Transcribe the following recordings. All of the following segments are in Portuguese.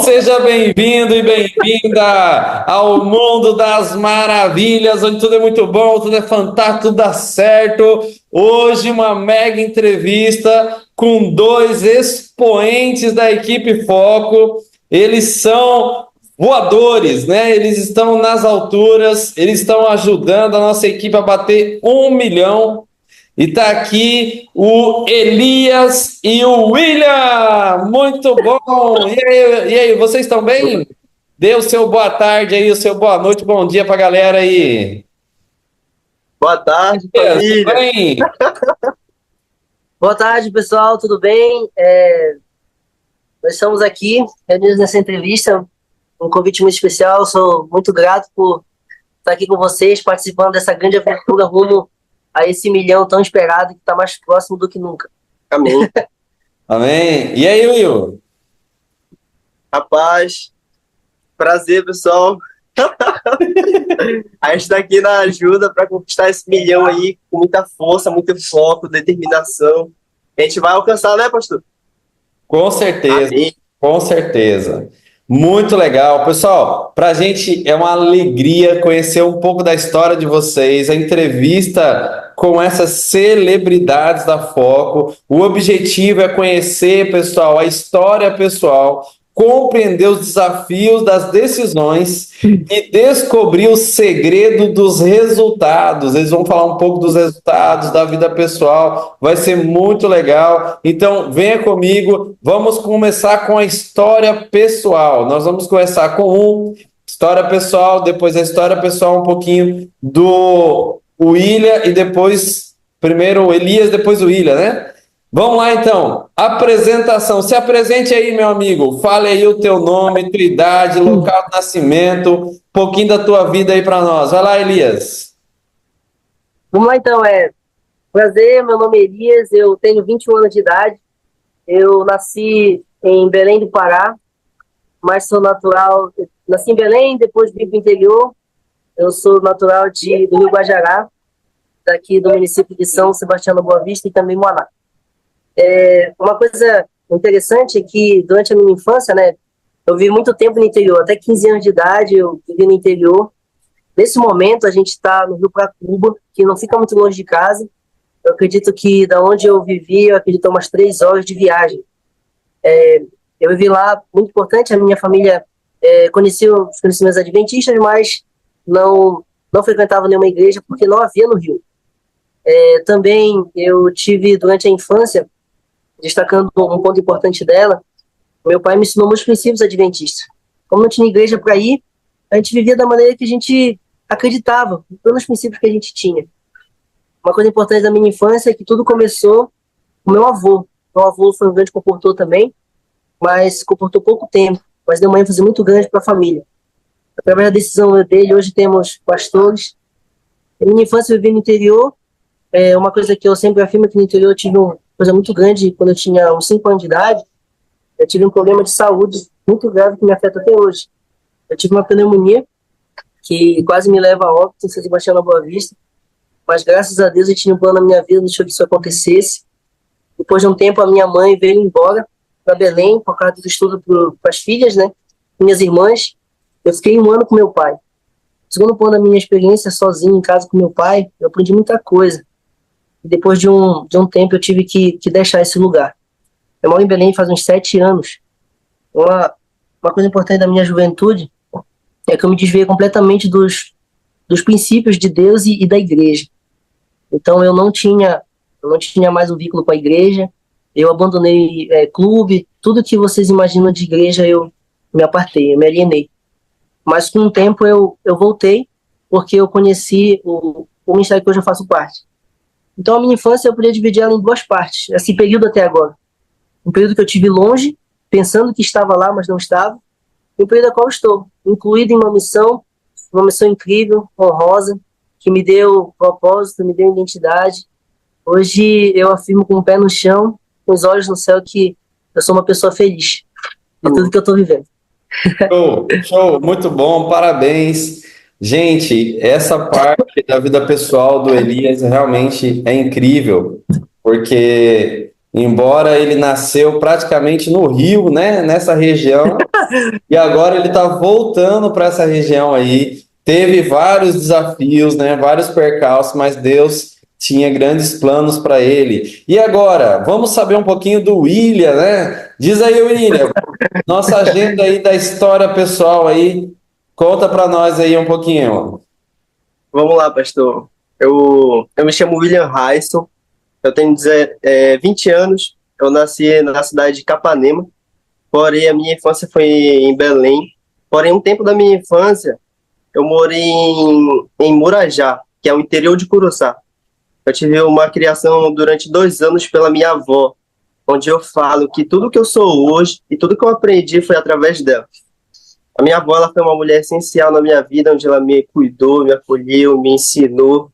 Seja bem-vindo e bem-vinda ao mundo das maravilhas, onde tudo é muito bom, tudo é fantástico, tudo dá certo. Hoje, uma mega entrevista com dois expoentes da equipe Foco. Eles são voadores, né? Eles estão nas alturas, eles estão ajudando a nossa equipe a bater 1 milhão. E tá aqui o Elias e o William. Muito bom. E aí, vocês estão bem? Dê o seu boa tarde aí, o seu boa noite, bom dia pra galera aí. Boa tarde, Tudo família. bem? Boa tarde, pessoal, tudo bem? Nós estamos aqui reunidos nessa entrevista, um convite muito especial. Sou muito grato por estar aqui com vocês, participando dessa grande aventura rumo a esse milhão tão esperado que está mais próximo do que nunca. Amém. Amém. E aí, Will? Rapaz, prazer, pessoal. A gente está aqui na ajuda para conquistar esse milhão aí com muita força, muito foco, determinação. A gente vai alcançar, né, pastor? Com certeza, Amém. com certeza. Muito legal. Pessoal, para a gente é uma alegria conhecer um pouco da história de vocês, a entrevista com essas celebridades da Foco. O objetivo é conhecer, pessoal, a história pessoal, compreender os desafios das decisões e descobrir o segredo dos resultados. Eles vão falar um pouco dos resultados da vida pessoal, vai ser muito legal. Então, venha comigo, vamos começar com a história pessoal. Nós vamos começar com história pessoal, depois a história pessoal um pouquinho do William e depois, primeiro o Elias, depois o William, né? Vamos lá então, apresentação. Se apresente aí, meu amigo. Fale aí o teu nome, tua idade, local de nascimento, um pouquinho da tua vida aí para nós. Vai lá, Elias. Vamos lá, então. Prazer, meu nome é Elias, eu tenho 21 anos de idade. Eu nasci em Belém do Pará, mas sou natural. Nasci em Belém, depois vim para o interior. Eu sou natural do Rio Guajará, daqui do município de São Sebastião da Boa Vista e também Moaná. Uma coisa interessante é que durante a minha infância, né, eu vivi muito tempo no interior, até 15 anos de idade eu vivi no interior. Nesse momento a gente está no Rio Paracuba, que não fica muito longe de casa. Eu acredito que da onde eu vivi, eu acredito umas 3 horas de viagem. Eu vivi lá, muito importante, a minha família conhecia os conhecimentos adventistas, mas não frequentava nenhuma igreja porque não havia no Rio. Também eu tive durante a infância, destacando um ponto importante dela, meu pai me ensinou muitos princípios adventistas. Como não tinha igreja para ir, a gente vivia da maneira que a gente acreditava, pelos princípios que a gente tinha. Uma coisa importante da minha infância é que tudo começou com meu avô. Meu avô foi um grande comportor também, mas comportou pouco tempo, mas deu uma ênfase muito grande para a família. Através da decisão dele, hoje temos pastores. Na minha infância eu vivi no interior. Uma coisa que eu sempre afirmo é que no interior eu tive uma coisa muito grande. Quando eu tinha uns 5 anos de idade, eu tive um problema de saúde muito grave que me afeta até hoje. Eu tive uma pneumonia que quase me leva a óbito em São Sebastião da Boa Vista, mas graças a Deus eu tinha um plano na minha vida, não deixou que isso acontecesse. Depois de um tempo, a minha mãe veio embora para Belém por causa do estudo para as filhas, né, minhas irmãs. Eu fiquei 1 ano com meu pai. Segundo ponto da minha experiência sozinho em casa com meu pai, eu aprendi muita coisa. E depois de um tempo eu tive que deixar esse lugar. Eu moro em Belém faz uns 7 anos. Uma coisa importante da minha juventude é que eu me desviei completamente dos princípios de Deus e da igreja. Então eu não tinha mais um vínculo com a igreja, eu abandonei clube, tudo que vocês imaginam de igreja eu me apartei, eu me alienei. Mas com o tempo eu voltei, porque eu conheci o ministério que hoje eu faço parte. Então a minha infância eu poderia dividir ela em 2 partes, esse período até agora. Um período que eu tive longe, pensando que estava lá, mas não estava, e um período a qual eu estou, incluído em uma missão incrível, honrosa, que me deu propósito, me deu identidade. Hoje eu afirmo com o pé no chão, com os olhos no céu, que eu sou uma pessoa feliz de tudo que eu estou vivendo. Show, show, muito bom, parabéns. Gente, essa parte da vida pessoal do Elias realmente é incrível, porque embora ele nasceu praticamente no Rio, né, nessa região, e agora ele está voltando para essa região aí. Teve vários desafios, né, vários percalços, mas Deus tinha grandes planos para ele. E agora, vamos saber um pouquinho do William, né? Diz aí, William, nossa agenda aí da história pessoal aí, conta para nós aí um pouquinho. Vamos lá, pastor. Eu me chamo William Raisson, eu tenho 20 anos, eu nasci na cidade de Capanema, porém a minha infância foi em Belém. Porém, um tempo da minha infância, eu morei em Murajá, que é o interior de Curuçá. Eu tive uma criação durante 2 anos pela minha avó, onde eu falo que tudo que eu sou hoje e tudo que eu aprendi foi através dela. A minha avó, ela foi uma mulher essencial na minha vida, onde ela me cuidou, me acolheu, me ensinou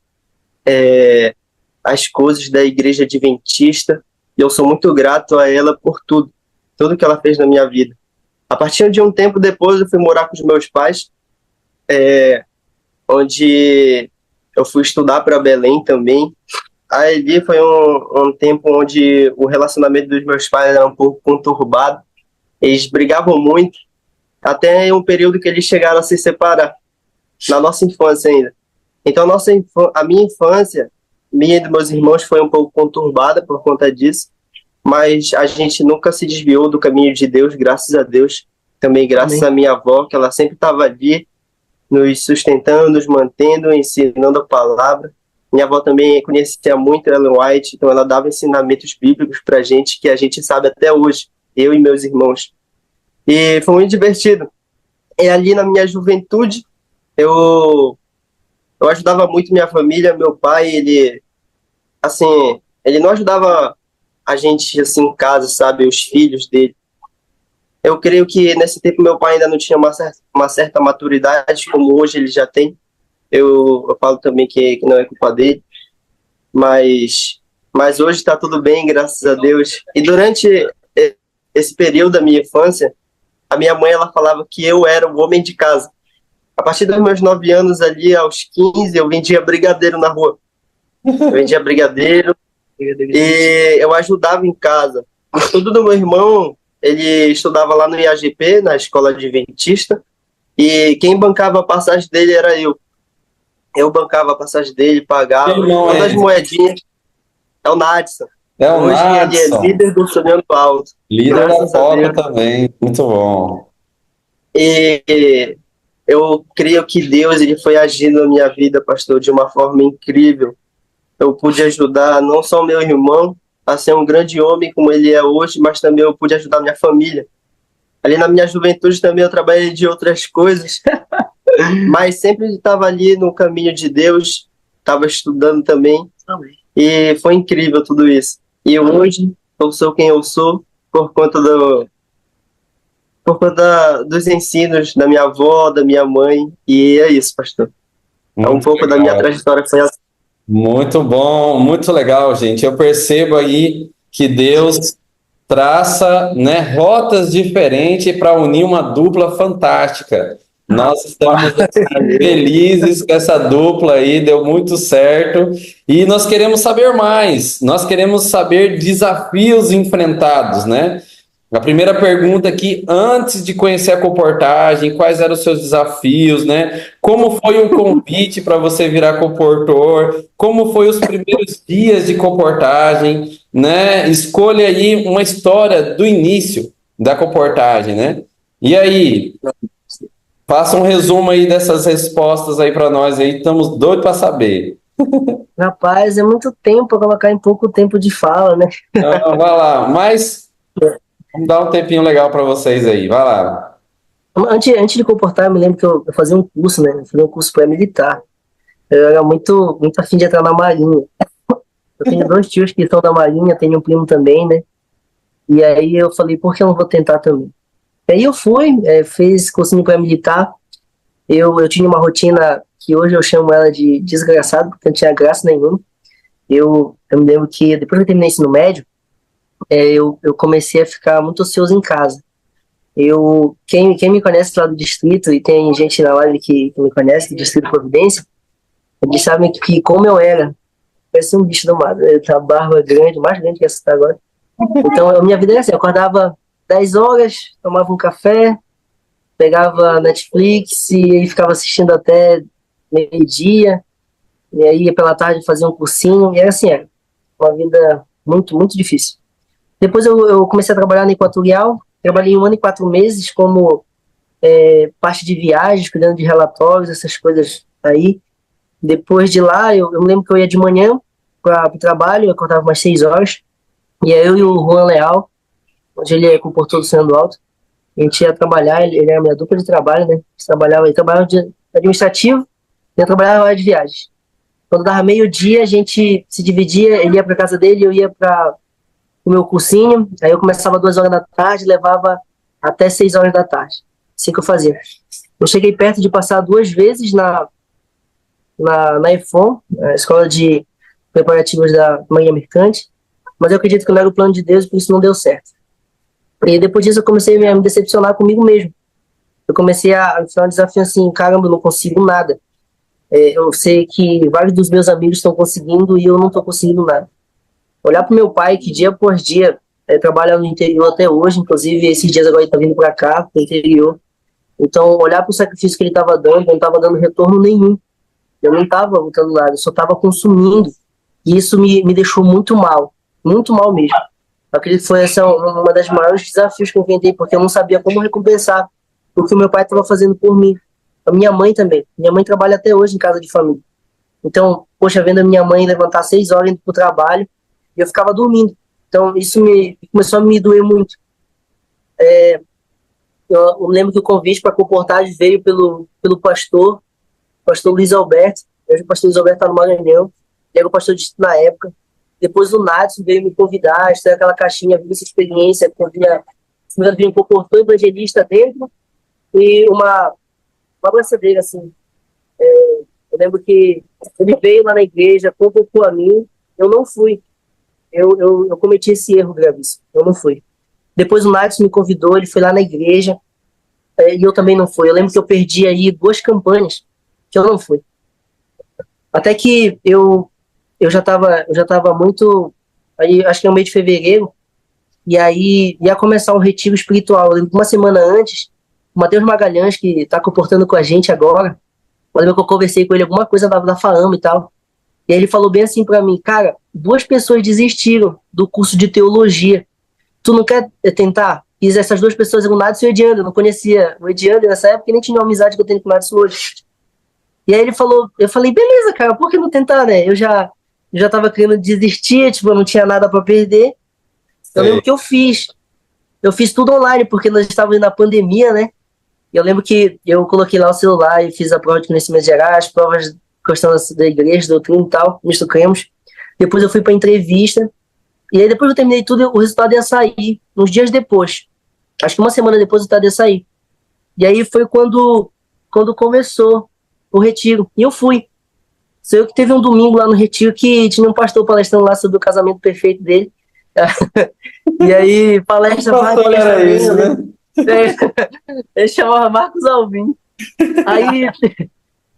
as coisas da igreja adventista, e eu sou muito grato a ela por tudo que ela fez na minha vida. A partir de um tempo depois, eu fui morar com os meus pais, onde eu fui estudar para Belém também. Aí ali foi um tempo onde o relacionamento dos meus pais era um pouco conturbado. Eles brigavam muito, até um período que eles chegaram a se separar, na nossa infância ainda. Então a minha infância, minha e dos meus irmãos, foi um pouco conturbada por conta disso, mas a gente nunca se desviou do caminho de Deus, graças a Deus. Também graças à minha avó, que ela sempre estava ali, nos sustentando, nos mantendo, ensinando a palavra. Minha avó também conhecia muito Ellen White, então ela dava ensinamentos bíblicos para a gente, que a gente sabe até hoje, eu e meus irmãos. E foi muito divertido. E ali na minha juventude, eu ajudava muito minha família. Meu pai, ele não ajudava a gente assim em casa, sabe, os filhos dele. Eu creio que nesse tempo meu pai ainda não tinha uma certa maturidade, como hoje ele já tem. Eu falo também que não é culpa dele, mas hoje está tudo bem, graças a Deus. E durante esse período da minha infância, a minha mãe, ela falava que eu era o homem de casa. A partir dos meus 9 anos ali, aos 15, eu vendia brigadeiro na rua. Eu vendia brigadeiro e eu ajudava em casa. O estudo do meu irmão, ele estudava lá no IAGP, na escola adventista, e quem bancava a passagem dele era eu. Eu bancava a passagem dele, pagava todas as moedinhas. É o Nadson. É o Hoje ele é Nadson, líder do Sonhando Alto. líder da Graças a Foca Deus. também, muito bom. E eu creio que Deus, ele foi agindo na minha vida, pastor, de uma forma incrível. Eu pude ajudar não só meu irmão a ser um grande homem como ele é hoje, mas também eu pude ajudar minha família. Ali na minha juventude também eu trabalhei de outras coisas, mas sempre estava ali no caminho de Deus, estava estudando também, e foi incrível tudo isso. E hoje eu sou quem eu sou por conta dos ensinos da minha avó, da minha mãe, e é isso, pastor. É um pouco da minha trajetória que foi assim. Muito bom, muito legal, gente. Eu percebo aí que Deus traça, né, rotas diferentes para unir uma dupla fantástica. Nós estamos assim, felizes com essa dupla aí, deu muito certo. E nós queremos saber mais, nós queremos saber desafios enfrentados, né? A primeira pergunta aqui, antes de conhecer a comportagem, quais eram os seus desafios, né? Como foi o convite para você virar comportor? Como foi os primeiros dias de comportagem, né? Escolha aí uma história do início da comportagem, né? E aí, faça um resumo aí dessas respostas aí para nós aí, estamos doidos para saber. Rapaz, é muito tempo para colocar em pouco tempo de fala, né? Então, vai lá, mas vamos dar um tempinho legal para vocês aí, vai lá. Antes de comportar, eu me lembro que eu fazia um curso, né? Eu fazia um curso pré-militar. Eu era muito afim de entrar na Marinha. Eu tenho 2 tios que são da Marinha, tenho um primo também, né? E aí eu falei, por que eu não vou tentar também? E aí eu fui, fiz cursinho pré-militar. Eu tinha uma rotina que hoje eu chamo ela de desgraçado, porque não tinha graça nenhuma. Eu me lembro que depois que eu terminei o ensino médio, eu comecei a ficar muito ocioso em casa. Quem me conhece lá do distrito, e tem gente na live que me conhece, do Distrito Providência, eles sabem que como eu era, parecia um bicho do mato. Eu tinha a barba grande, mais grande que essa que tá agora. Então, a minha vida era assim, eu acordava 10 horas, tomava um café, pegava Netflix e aí ficava assistindo até meio-dia, e aí ia pela tarde fazer um cursinho, e era assim, era uma vida muito, muito difícil. Depois eu comecei a trabalhar na Equatorial, trabalhei 1 ano e 4 meses como parte de viagens, cuidando de relatórios, essas coisas aí. Depois de lá, eu me lembro que eu ia de manhã para o trabalho, eu acordava umas 6 horas, e aí eu e o Juan Leal, onde ele é comportou do Sendo Alto, a gente ia trabalhar, ele era a minha dupla de trabalho, né? Ele trabalhava de administrativo e eu trabalhava na área de viagens. Quando dava meio-dia, a gente se dividia, ele ia para casa dele, eu ia para o meu cursinho, aí eu começava 2 horas da tarde, levava até 6 horas da tarde. Assim que eu fazia. Eu cheguei perto de passar 2 vezes na EFON, a Escola de Preparativos da Marinha Mercante, mas eu acredito que não era o plano de Deus, por isso não deu certo. E depois disso eu comecei a me decepcionar comigo mesmo. Eu comecei a fazer um desafio assim, caramba, eu não consigo nada. Eu sei que vários dos meus amigos estão conseguindo e eu não estou conseguindo nada. Olhar para o meu pai, que dia por dia trabalha no interior até hoje, inclusive esses dias agora ele está vindo para cá, para o interior. Então, olhar para o sacrifício que ele estava dando, não estava dando retorno nenhum. Eu não estava lutando nada, eu só estava consumindo. E isso me deixou muito mal mesmo. Eu acredito que foi essa uma das maiores desafios que eu enfrentei, porque eu não sabia como recompensar o que o meu pai estava fazendo por mim. A minha mãe também. Minha mãe trabalha até hoje em casa de família. Então, poxa, vendo a minha mãe levantar 6 horas indo para o trabalho, e eu ficava dormindo. Então, isso começou a me doer muito. Eu lembro que o convite para a comportagem veio pelo pastor Luiz Alberto. Hoje o pastor Luiz Alberto está no Maranhão. Ele era o pastor de na época. Depois o Nadson veio me convidar, isso aquela caixinha, vi essa experiência, que eu vinha um comportor evangelista dentro e uma abraçadeira, assim. Eu lembro que ele veio lá na igreja, convocou a mim, eu não fui. Eu cometi esse erro gravíssimo, eu não fui. Depois o Nadson me convidou, ele foi lá na igreja, e eu também não fui. Eu lembro que eu perdi aí 2 campanhas que eu não fui. Até que eu já tava muito, aí acho que no mês de fevereiro, e aí ia começar um retiro espiritual. Eu lembro que uma semana antes, o Matheus Magalhães, que está comportando com a gente agora, eu lembro que eu conversei com ele alguma coisa da FAAM e tal, e aí ele falou bem assim para mim, cara, 2 pessoas desistiram do curso de teologia. Tu não quer tentar? E essas 2 pessoas eram o Nadson e o Ediander. Eu não conhecia o Ediander nessa época e nem tinha uma amizade que eu tenho com o Nadson hoje. E aí ele falou, eu falei, beleza, cara, por que não tentar, né? Eu já tava querendo desistir, tipo, eu não tinha nada para perder. Eu lembro que eu fiz tudo online, porque nós estávamos na pandemia, né? E eu lembro que eu coloquei lá o celular e fiz a prova de conhecimentos gerais, provas de questão da igreja, doutrina e tal, misto cremos. Depois eu fui para entrevista, e aí depois que eu terminei tudo, o resultado ia sair, uns dias depois. Acho que uma semana depois o resultado ia sair. E aí foi quando começou o retiro. E eu fui. Sei eu que teve um domingo lá no retiro que tinha um pastor palestrando lá sobre o casamento perfeito dele. E aí, palestra vai, Pastor palestra era vem, isso, né? né? Ele chamava Marcos Alvim. Aí,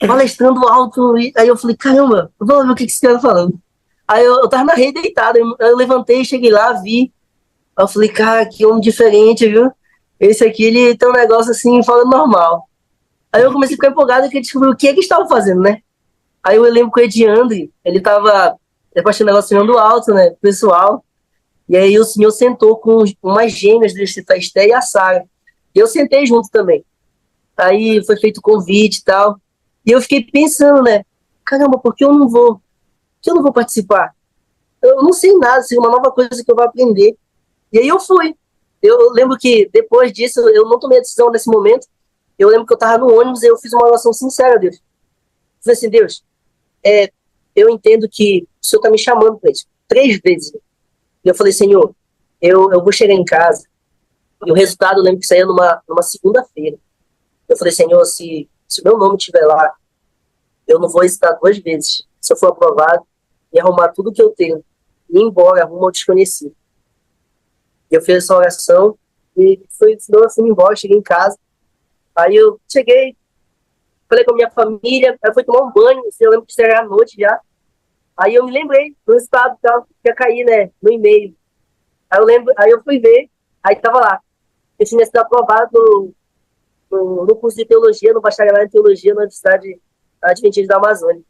palestrando alto, e aí eu falei, caramba, vamos ver o que esse cara tá falando. Aí eu tava na rede deitado, eu levantei, cheguei lá, vi. Aí eu falei, cara, que homem diferente, viu? Esse aqui, ele tem um negócio assim, falando normal. Aí eu comecei a ficar empolgado porque descobri o que é que estava fazendo, né? Aí eu lembro que o Ediandre, ele tava achando negociando alto, né, pessoal. E aí o senhor sentou com umas gêmeas desse a Esté e a Sara. E eu sentei junto também. Aí foi feito o convite e tal. E eu fiquei pensando, né? Caramba, por que eu não vou? Por que eu não vou participar? Eu não sei nada, assim, uma nova coisa que eu vou aprender. E aí eu fui. Eu lembro que depois disso, eu não tomei a decisão nesse momento. Eu lembro que eu tava no ônibus e eu fiz uma oração sincera a Deus. Eu falei assim, Deus, eu entendo que o Senhor tá me chamando para isso. 3 vezes. E eu falei, Senhor, eu vou chegar em casa. E o resultado, eu lembro que saía numa segunda-feira. Eu falei, Senhor, se o meu nome estiver lá, eu não vou hesitar 2 vezes. Se eu for aprovado, e arrumar tudo que eu tenho, e ir embora, arrumar o desconhecido. E eu fiz essa oração, e senão eu fui embora, cheguei em casa. Aí eu cheguei, falei com a minha família, aí eu fui tomar um banho, assim, eu lembro que era à noite já. Aí eu me lembrei do resultado que ia cair, né, no e-mail. Aí eu fui ver, aí tava lá. Eu tinha sido aprovado no curso de teologia, no bacharelado em teologia na Universidade Adventista da Amazônia.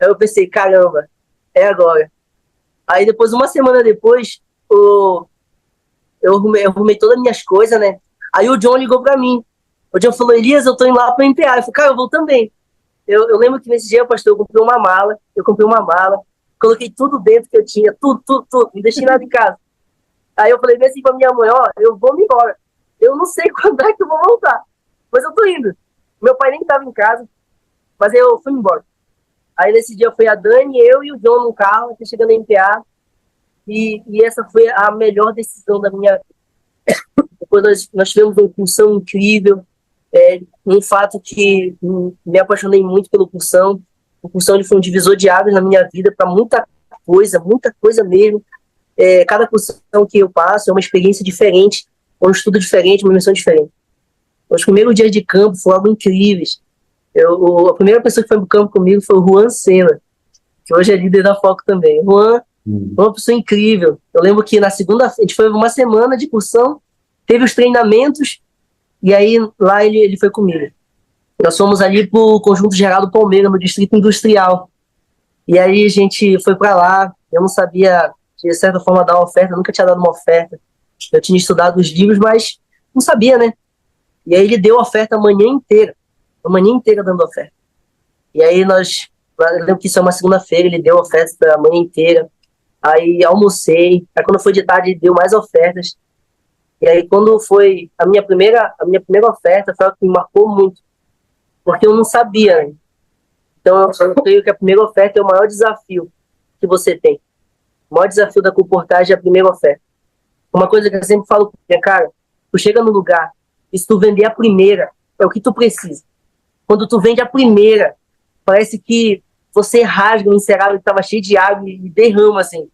Aí eu pensei, caramba, é agora. Aí depois, uma semana depois, eu arrumei todas as minhas coisas, né? Aí o John ligou pra mim. O John falou, Elias, eu tô indo lá pro MPA. Eu falei, cara, eu vou também. Eu lembro que nesse dia, pastor, eu comprei uma mala, coloquei tudo dentro que eu tinha, tudo, não deixei nada em casa. Aí eu falei bem assim pra minha mãe, ó, eu vou me embora. Eu não sei quando é que eu vou voltar, mas eu tô indo. Meu pai nem estava em casa, mas eu fui embora. Aí nesse dia foi a Dani, eu e o John no carro, até chegando em MPA, e essa foi a melhor decisão da minha vida. Depois nós tivemos uma pulsão incrível, um fato que me apaixonei muito pelo pulsão. O pulsão ele foi um divisor de águas na minha vida para muita coisa mesmo. Cada pulsão que eu passo é uma experiência diferente, um estudo diferente, uma missão diferente. Os primeiros dias de campo foram algo incríveis. A primeira pessoa que foi pro campo comigo foi o Juan Sena, que hoje é líder da Foco também. O Juan foi uma pessoa incrível. Eu lembro que na segunda, a gente foi uma semana de cursão, teve os treinamentos, e aí lá ele foi comigo. Nós fomos ali pro Conjunto Geraldo Palmeira, no Distrito Industrial. E aí a gente foi para lá, eu não sabia, de certa forma, dar uma oferta, eu nunca tinha dado uma oferta. Eu tinha estudado os livros, mas não sabia, né? E aí ele deu a oferta a manhã inteira dando oferta. E aí eu lembro que isso é uma segunda-feira, ele deu a oferta a manhã inteira. Aí almocei, aí quando foi de tarde ele deu mais ofertas. E aí quando foi a minha primeira oferta, foi algo que me marcou muito, porque eu não sabia, né? Então eu creio que a primeira oferta é o maior desafio que você tem. O maior desafio da comportagem é a primeira oferta. Uma coisa que eu sempre falo, cara, tu chega no lugar, e se tu vender a primeira, é o que tu precisa. Quando tu vende a primeira, parece que você rasga o encerado que estava cheio de água e derrama, assim.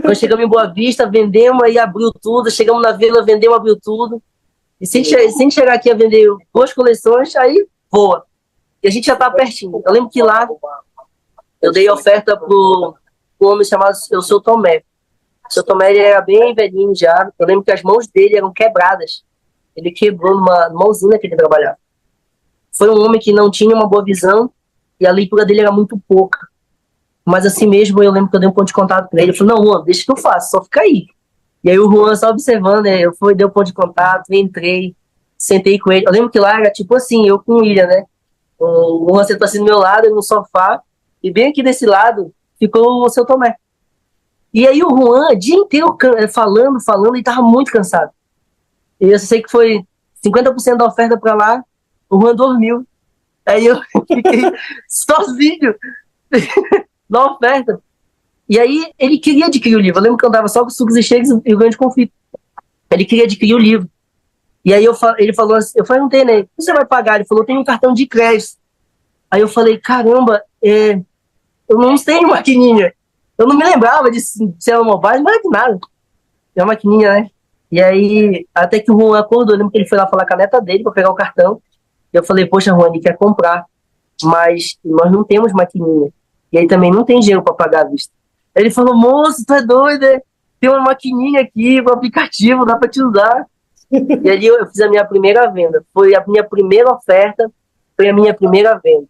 Quando chegamos em Boa Vista, vendemos e abriu tudo. Chegamos na Vila, vendemos, abriu tudo. E sem chegar aqui a vender 2 coleções, aí voa. E a gente já tá pertinho. Eu lembro que lá eu dei oferta pro homem chamado o seu Tomé. O seu Tomé ele era bem velhinho já. Eu lembro que as mãos dele eram quebradas. Ele quebrou numa usina que ele trabalhava. Foi um homem que não tinha uma boa visão e a leitura dele era muito pouca. Mas assim mesmo, eu lembro que eu dei um ponto de contato para ele. Eu falei, não, Juan, deixa que eu faço, só fica aí. E aí o Juan só observando, né? Eu fui, dei um ponto de contato, entrei, sentei com ele. Eu lembro que lá era tipo assim, eu com o William, né? O Juan sentou assim do meu lado, no sofá, e bem aqui desse lado ficou o seu Tomé. E aí o Juan, o dia inteiro falando, e tava muito cansado. E eu sei que foi 50% da oferta para lá, o Juan dormiu. Aí eu fiquei sozinho na oferta. E aí ele queria adquirir o livro. Eu lembro que eu andava só com sucos e shakes e o grande conflito. Ele queria adquirir o livro. E aí ele falou assim, eu perguntei, né? O que você vai pagar? Ele falou, tem um cartão de crédito. Aí eu falei, caramba, eu não tenho maquininha. Eu não me lembrava de ser uma mobile, não é de nada. É uma maquininha, né? E aí, até que o Juan acordou, eu lembro que ele foi lá falar com a neta dele para pegar o cartão. E eu falei, poxa, Juan, ele quer comprar, mas nós não temos maquininha. E aí também não tem dinheiro para pagar a vista. Ele falou, moço, tu é doido, né? Tem uma maquininha aqui, um aplicativo, dá para te usar. E ali eu fiz a minha primeira venda. Foi a minha primeira oferta, foi a minha primeira venda.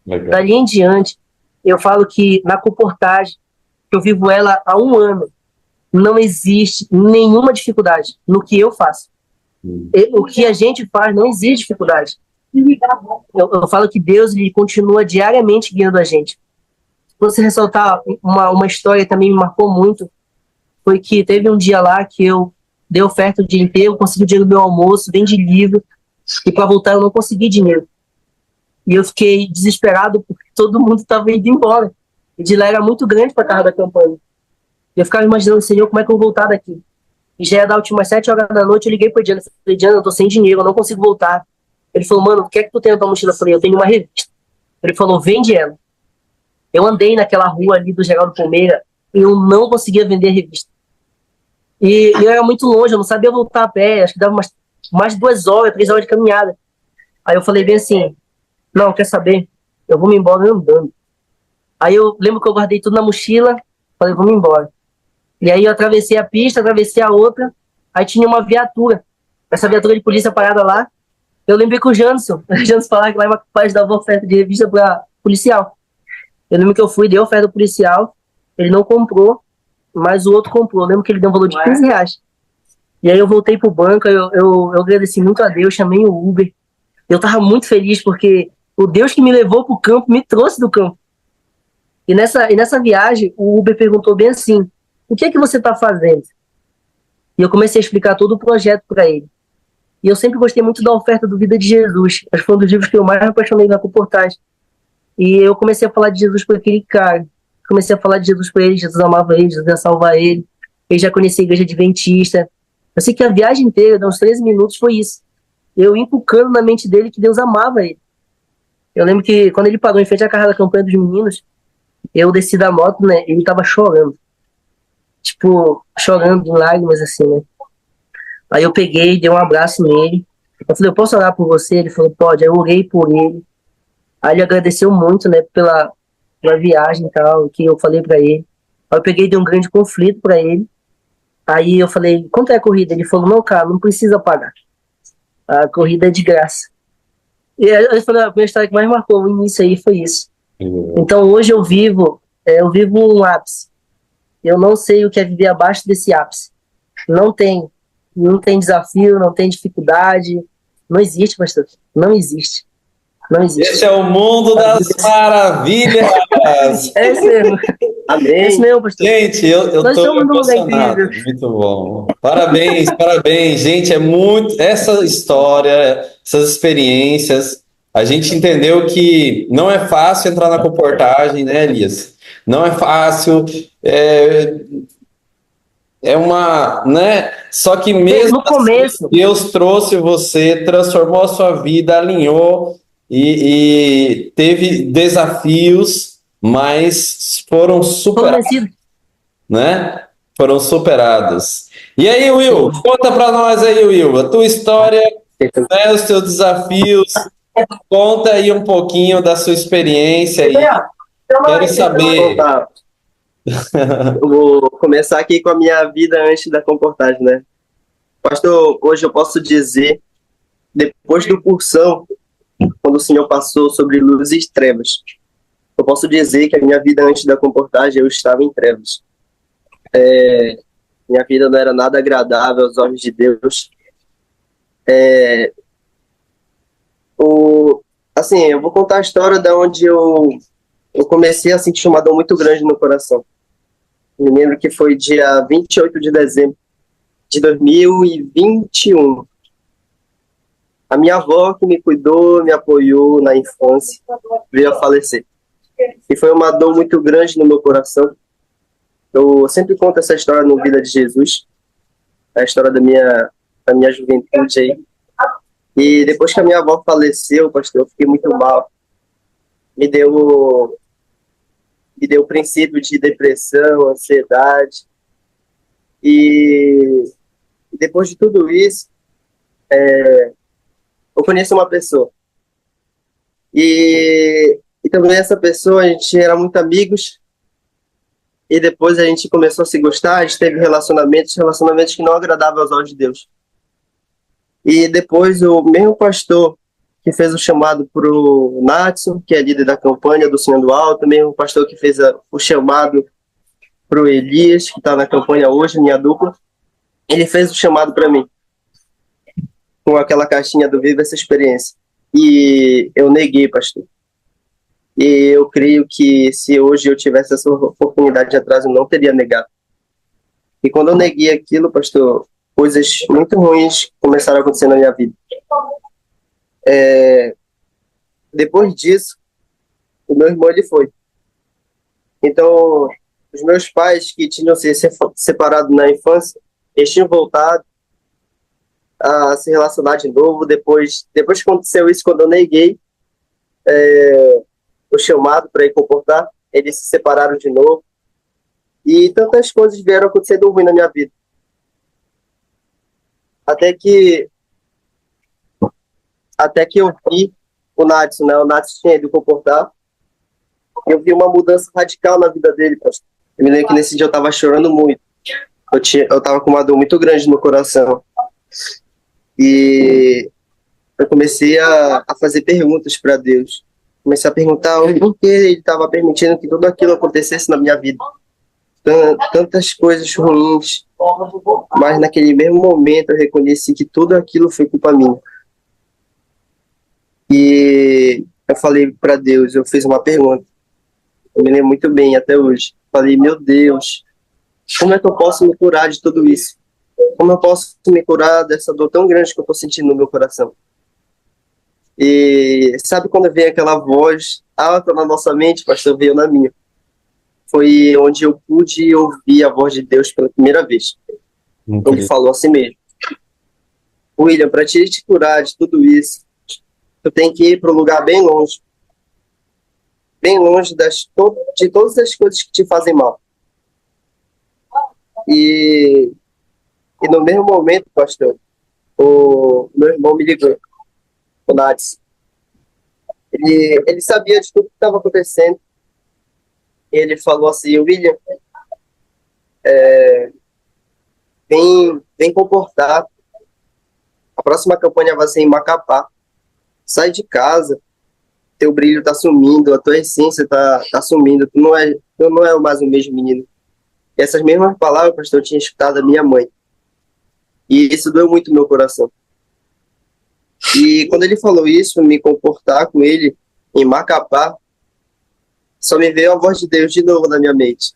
Legal. Dali em diante, eu falo que na comportagem, eu vivo ela há 1 ano, não existe nenhuma dificuldade no que eu faço. O que a gente faz, não existe dificuldade. Eu falo que Deus ele continua diariamente guiando a gente. Você ressaltar uma história que também me marcou muito, foi que teve um dia lá que eu dei oferta o dia inteiro, consegui o dinheiro do meu almoço, vendi livro, e para voltar eu não consegui dinheiro. E eu fiquei desesperado porque todo mundo estava indo embora. E de lá era muito grande para a casa da campanha. E eu ficava imaginando, Senhor, como é que eu vou voltar daqui? E já ia dar últimas 7 horas da noite, eu liguei para o Diana, falei, Diana, eu tô sem dinheiro, eu não consigo voltar. Ele falou, mano, o que é que tu tem na tua mochila? Eu falei, eu tenho uma revista. Ele falou, vende ela. Eu andei naquela rua ali do Geraldo Palmeira e eu não conseguia vender a revista. E eu era muito longe, eu não sabia voltar a pé, acho que dava mais de 2 horas, 3 horas de caminhada. Aí eu falei bem assim, não, quer saber? Eu vou me embora andando. Aí eu lembro que eu guardei tudo na mochila, falei, vamos embora. E aí eu atravessei a pista, atravessei a outra, aí tinha uma viatura, essa viatura de polícia parada lá. Eu lembrei com o Janderson, o Janderson falava que lá uma capaz dava oferta de revista para policial. Eu lembro que eu fui, dei oferta policial, ele não comprou, mas o outro comprou. Eu lembro que ele deu um valor de R$ 15. E aí eu voltei pro banco, eu agradeci muito a Deus, chamei o Uber. Eu tava muito feliz porque o Deus que me levou pro campo me trouxe do campo. E nessa viagem, o Uber perguntou bem assim, o que é que você tá fazendo? E eu comecei a explicar todo o projeto para ele. E eu sempre gostei muito da oferta do Vida de Jesus. Acho que foi um dos livros que eu mais me apaixonei na comportagem. E eu comecei a falar de Jesus para aquele cara. Comecei a falar de Jesus para ele, Jesus amava ele, Jesus ia salvar ele. Ele já conhecia a igreja adventista. Eu sei que a viagem inteira, de uns 13 minutos, foi isso. Eu inculcando na mente dele que Deus amava ele. Eu lembro que quando ele parou em frente à carro da campanha dos meninos, eu desci da moto, né? Ele tava chorando. Tipo, chorando de lágrimas, assim, né? Aí eu peguei, dei um abraço nele. Eu falei, eu posso orar por você? Ele falou, pode. Aí eu orei por ele. Aí ele agradeceu muito, né, pela viagem e tal, que eu falei pra ele. Aí eu peguei e dei um grande conflito pra ele. Aí eu falei, quanto é a corrida? Ele falou, não, cara, não precisa pagar. A corrida é de graça. E aí eu falei, a minha história que mais marcou o início aí foi isso. Então hoje eu vivo um ápice. Eu não sei o que é viver abaixo desse ápice. Não tem desafio, não tem dificuldade. Não existe, pastor. Não existe. Não existe. Esse é o mundo das maravilhas. É esse mesmo. Amém. É esse mesmo, pastor. Gente, eu Nós tô somos um lugar emocionado. incrível. Muito bom. Parabéns, parabéns. Gente, é muito. Essa história, essas experiências, a gente entendeu que não é fácil entrar na comportagem, né, Elias? Não é fácil. É uma, né? Só que mesmo No começo, assim, Deus trouxe você, transformou a sua vida, alinhou e teve desafios, mas foram tô superados, vencido. né? Foram superados. E aí, Will, conta para nós aí, Will, a tua história, né, os teus desafios, conta aí um pouquinho da sua experiência aí. Quero saber. Tá. Eu vou começar aqui com a minha vida antes da comportagem, né? Pastor, hoje eu posso dizer, depois do cursão, quando o Senhor passou sobre luz e trevas, eu posso dizer que a minha vida antes da comportagem eu estava em trevas. Minha vida não era nada agradável aos olhos de Deus. Assim, eu vou contar a história de onde eu comecei a sentir uma dor muito grande no coração. Me lembro que foi dia 28 de dezembro de 2021. A minha avó, que me cuidou, me apoiou na infância, veio a falecer. E foi uma dor muito grande no meu coração. Eu sempre conto essa história no Vida de Jesus, a história da minha juventude aí. E depois que a minha avó faleceu, pastor, eu fiquei muito mal. Me deu o princípio de depressão, ansiedade. E depois de tudo isso, eu conheci uma pessoa. E também essa pessoa, a gente era muito amigos. E depois a gente começou a se gostar, a gente teve relacionamentos que não agradavam aos olhos de Deus. E depois o mesmo pastor que fez o chamado para o Natson, que é líder da campanha do Senhor do Alto, o mesmo pastor que fez o chamado para o Elias, que está na campanha hoje, minha dupla, ele fez o chamado para mim, com aquela caixinha do Viva Essa Experiência. E eu neguei, pastor. E eu creio que se hoje eu tivesse essa oportunidade atrás, eu não teria negado. E quando eu neguei aquilo, pastor, coisas muito ruins começaram a acontecer na minha vida. Depois disso, o meu irmão ele foi. Então, os meus pais que tinham se separado na infância, eles tinham voltado a se relacionar de novo. Depois que aconteceu isso, quando eu neguei o chamado para ir comportar, eles se separaram de novo. E tantas coisas vieram acontecendo ruim na minha vida. Até que eu vi o Natson, né? O Natson tinha ido comportar. Eu vi uma mudança radical na vida dele, pastor. Eu me lembro que nesse dia eu estava chorando muito. Eu tava com uma dor muito grande no coração. E eu comecei a fazer perguntas para Deus. Comecei a perguntar o porquê ele estava permitindo que tudo aquilo acontecesse na minha vida. Tantas coisas ruins, mas naquele mesmo momento eu reconheci que tudo aquilo foi culpa minha. E eu falei para Deus, eu fiz uma pergunta, eu me lembro muito bem até hoje. Falei, meu Deus, como é que eu posso me curar de tudo isso? Como eu posso me curar dessa dor tão grande que eu estou sentindo no meu coração? E sabe quando vem aquela voz alta na nossa mente, pastor, veio na minha. Foi onde eu pude ouvir a voz de Deus pela primeira vez. Ele Incrível. falou assim mesmo: William, para te curar de tudo isso, tu tem que ir para um lugar bem longe de todas as coisas que te fazem mal. E, e no mesmo momento, pastor, o meu irmão me ligou, o Nades. Ele sabia de tudo que estava acontecendo. Ele falou assim: William, vem comportar. A próxima campanha vai ser em Macapá. Sai de casa, teu brilho tá sumindo, a tua essência tá sumindo, tu não é mais o mesmo menino. E essas mesmas palavras, pastor, eu tinha escutado da minha mãe. E isso doeu muito no meu coração. E quando ele falou isso, me comportar com ele em Macapá, só me veio a voz de Deus de novo na minha mente.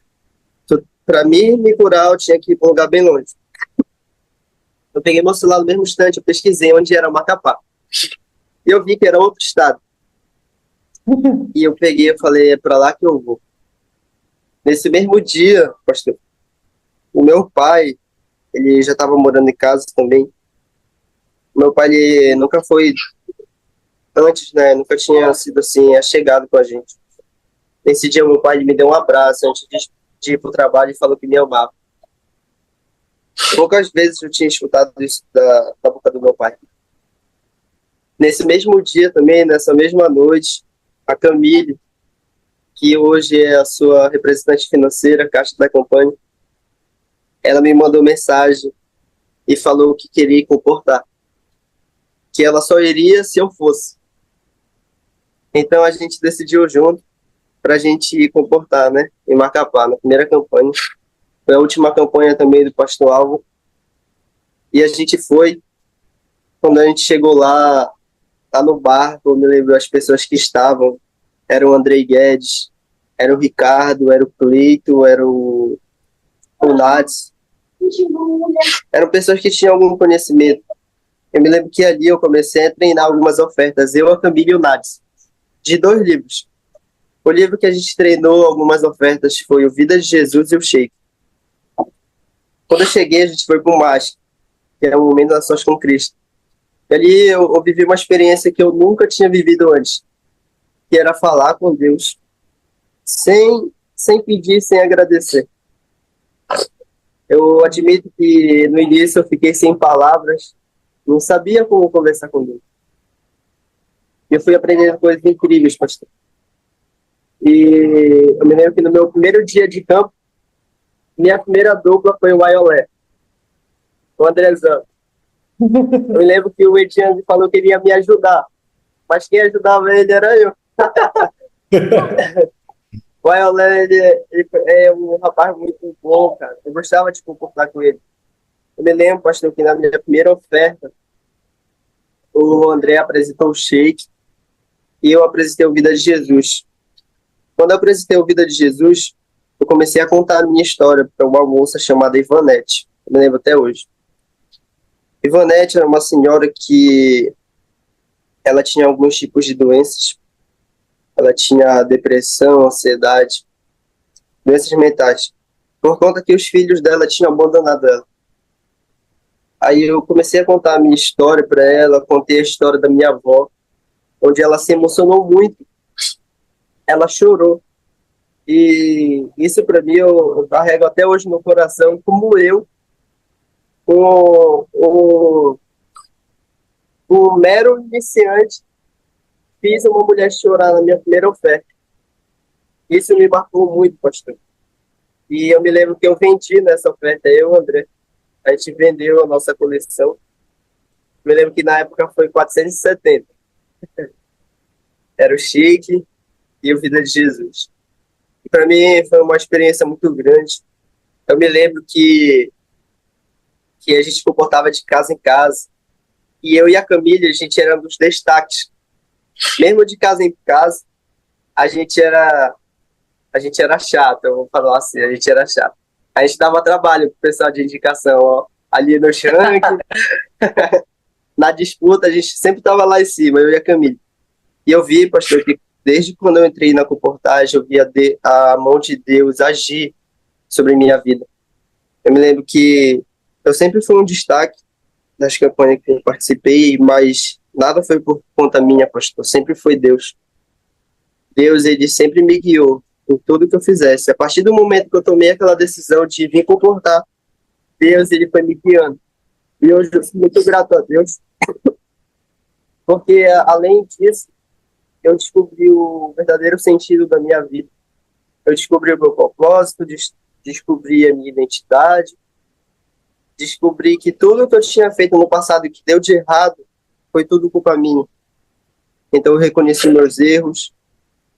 Para mim me curar, eu tinha que ir para um lugar bem longe. Eu peguei meu celular no mesmo instante, eu pesquisei onde era Macapá. E eu vi que era outro estado. E eu peguei e falei, é para lá que eu vou. Nesse mesmo dia, pastor, o meu pai, ele já estava morando em casa também. O meu pai, ele nunca foi, antes, né, nunca tinha sido assim, achegado com a gente. Nesse dia, meu pai ele me deu um abraço antes de ir para o trabalho e falou que me amava. Poucas vezes eu tinha escutado isso da boca do meu pai. Nesse mesmo dia também, nessa mesma noite, a Camille, que hoje é a sua representante financeira, Caixa da Companhia, ela me mandou mensagem e falou que queria comportar, que ela só iria se eu fosse. Então a gente decidiu junto para a gente ir comportar, né, em Macapá, na primeira campanha. Foi a última campanha também do Pastor Alvo. E a gente foi. Quando a gente chegou lá no barco, eu me lembro as pessoas que estavam. Era o Andrei Guedes, era o Ricardo, era o Cleito, era o Nades. Eram pessoas que tinham algum conhecimento. Eu me lembro que ali eu comecei a treinar algumas ofertas, eu, a Camille e o Nades, de 2 livros. O livro que a gente treinou algumas ofertas foi o Vida de Jesus e o Sheik. Quando eu cheguei, a gente foi para o MASC, que é o Momento das Sós com Cristo. E ali eu vivi uma experiência que eu nunca tinha vivido antes, que era falar com Deus sem pedir, sem agradecer. Eu admito que no início eu fiquei sem palavras, não sabia como conversar com Deus. E eu fui aprendendo coisas incríveis, pastor. E eu me lembro que no meu primeiro dia de campo, minha primeira dupla foi o Aiolé, o Andrezão. Eu me lembro que o Ediane falou que iria me ajudar, mas quem ajudava ele era eu. O Aiolé, ele é um rapaz muito bom, cara. Eu gostava de comportar com ele. Eu me lembro, pastor, que na minha primeira oferta, o André apresentou o Sheik e eu apresentei o Vida de Jesus. Quando eu apresentei o Vida de Jesus, eu comecei a contar a minha história para uma moça chamada Ivanete. Eu me lembro até hoje. Ivanete era uma senhora que ela tinha alguns tipos de doenças. Ela tinha depressão, ansiedade, doenças mentais. Por conta que os filhos dela tinham abandonado ela. Aí eu comecei a contar a minha história para ela, contei a história da minha avó, onde ela se emocionou muito. Ela chorou. E isso para mim eu carrego até hoje no coração, como eu, o mero iniciante, fiz uma mulher chorar na minha primeira oferta. Isso me marcou muito, pastor. E eu me lembro que eu vendi nessa oferta, eu e o André. A gente vendeu a nossa coleção. Me lembro que na época foi 470. Era o Chique e o Vida de Jesus. E para mim foi uma experiência muito grande. Eu me lembro que a gente comportava de casa em casa. E eu e a Camille, a gente era um dos destaques. Mesmo de casa em casa, a gente era, a gente era chato, eu vou falar assim, a gente era chato. A gente dava trabalho pro pessoal de indicação, ó. Ali no Shank, na disputa, a gente sempre estava lá em cima, eu e a Camille. E eu vi, pastor, que desde quando eu entrei na comportagem, eu vi a mão de Deus agir sobre minha vida. Eu me lembro que eu sempre fui um destaque das campanhas que eu participei, mas nada foi por conta minha, pastor, sempre foi Deus. Deus, ele sempre me guiou em tudo que eu fizesse. A partir do momento que eu tomei aquela decisão de vir comportar, Deus, ele foi me guiando. E hoje eu sou muito grato a Deus, porque além disso, eu descobri o verdadeiro sentido da minha vida. Eu descobri o meu propósito, descobri a minha identidade, descobri que tudo que eu tinha feito no passado que deu de errado foi tudo culpa minha. Então eu reconheci meus erros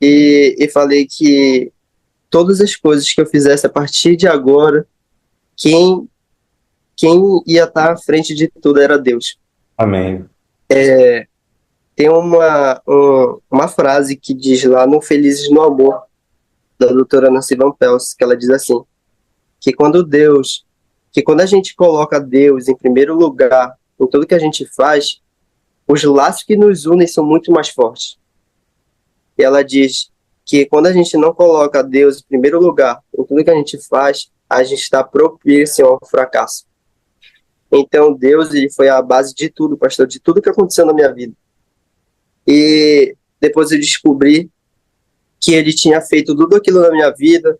e falei que todas as coisas que eu fizesse a partir de agora, quem, quem ia estar à frente de tudo era Deus. Amém. Tem uma frase que diz lá no Felizes no Amor, da doutora Nancy Van Pels, que ela diz assim, que quando a gente coloca Deus em primeiro lugar em tudo que a gente faz, os laços que nos unem são muito mais fortes. E ela diz que quando a gente não coloca Deus em primeiro lugar em tudo que a gente faz, a gente está propício ao fracasso. Então Deus, ele foi a base de tudo, pastor, de tudo que aconteceu na minha vida. E depois eu descobri que ele tinha feito tudo aquilo na minha vida,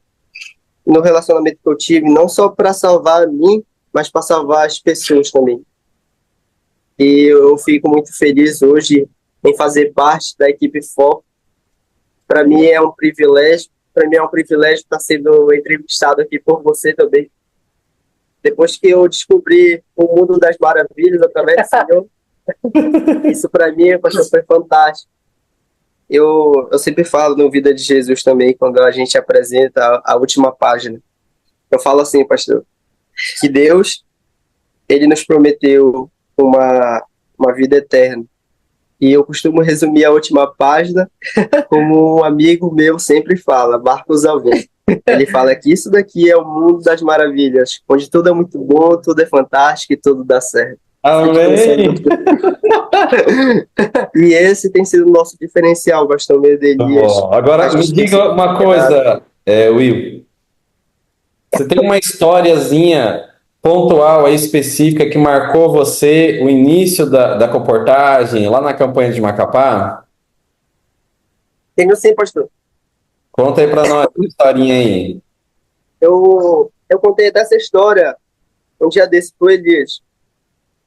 no relacionamento que eu tive, não só para salvar a mim, mas para salvar as pessoas também. E eu fico muito feliz hoje em fazer parte da equipe Foco. Para mim é um privilégio, estar sendo entrevistado aqui por você também. Depois que eu descobri o mundo das maravilhas através do Senhor, isso para mim, pastor, foi fantástico. Eu sempre falo no Vida de Jesus também, quando a gente apresenta a última página. Eu falo assim, pastor, que Deus, ele nos prometeu uma vida eterna. E eu costumo resumir a última página como um amigo meu sempre fala, Marcos Alvim. Ele fala que isso daqui é o mundo das maravilhas, onde tudo é muito bom, tudo é fantástico e tudo dá certo. Amém. E esse tem sido o nosso diferencial, pastor Medelias. Agora, me diga uma coisa, Will. Você tem uma historiazinha pontual aí, específica, que marcou você, o início da comportagem, lá na campanha de Macapá? Tenho sim, pastor. Conta aí para nós uma historinha aí. Eu contei dessa história um dia desse com o Elias.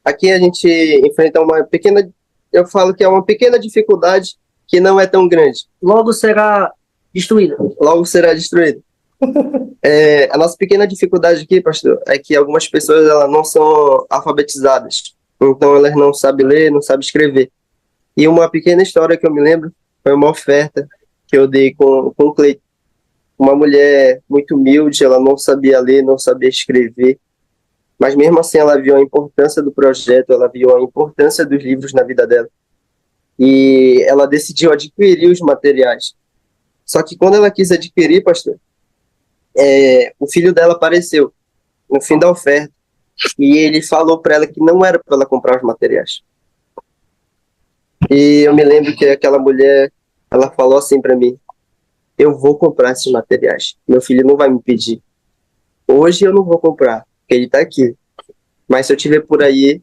Aqui a gente enfrenta uma pequena, eu falo que é uma pequena dificuldade que não é tão grande. Logo será destruída. Logo será destruída. A nossa pequena dificuldade aqui, pastor, é que algumas pessoas elas não são alfabetizadas. Então elas não sabem ler, não sabem escrever. E uma pequena história que eu me lembro foi uma oferta que eu dei com o Cleiton. Uma mulher muito humilde, ela não sabia ler, não sabia escrever. Mas mesmo assim ela viu a importância do projeto, ela viu a importância dos livros na vida dela. E ela decidiu adquirir os materiais. Só que quando ela quis adquirir, pastor, o filho dela apareceu no fim da oferta e ele falou para ela que não era para ela comprar os materiais. E eu me lembro que aquela mulher, ela falou assim para mim: eu vou comprar esses materiais, meu filho não vai me pedir. Hoje eu não vou comprar, porque ele está aqui. Mas se eu tiver por aí,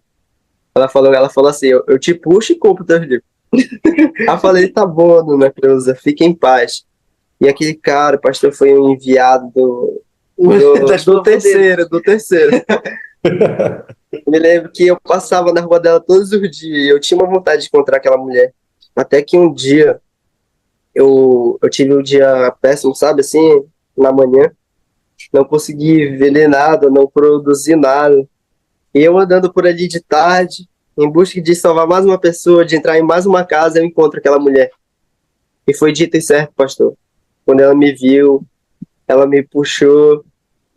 ela falou assim: eu te puxo e compro teus livros. Eu falei: tá bom, dona Creuza, fique em paz. E aquele cara, o pastor, foi um enviado do terceiro. Eu me lembro que eu passava na rua dela todos os dias e eu tinha uma vontade de encontrar aquela mulher. Até que um dia, eu tive um dia péssimo, sabe, assim, na manhã. não consegui vender nada, não produzir nada. E eu andando por ali de tarde, em busca de salvar mais uma pessoa, de entrar em mais uma casa, eu encontro aquela mulher. E foi dito e certo, pastor. Quando ela me viu, ela me puxou,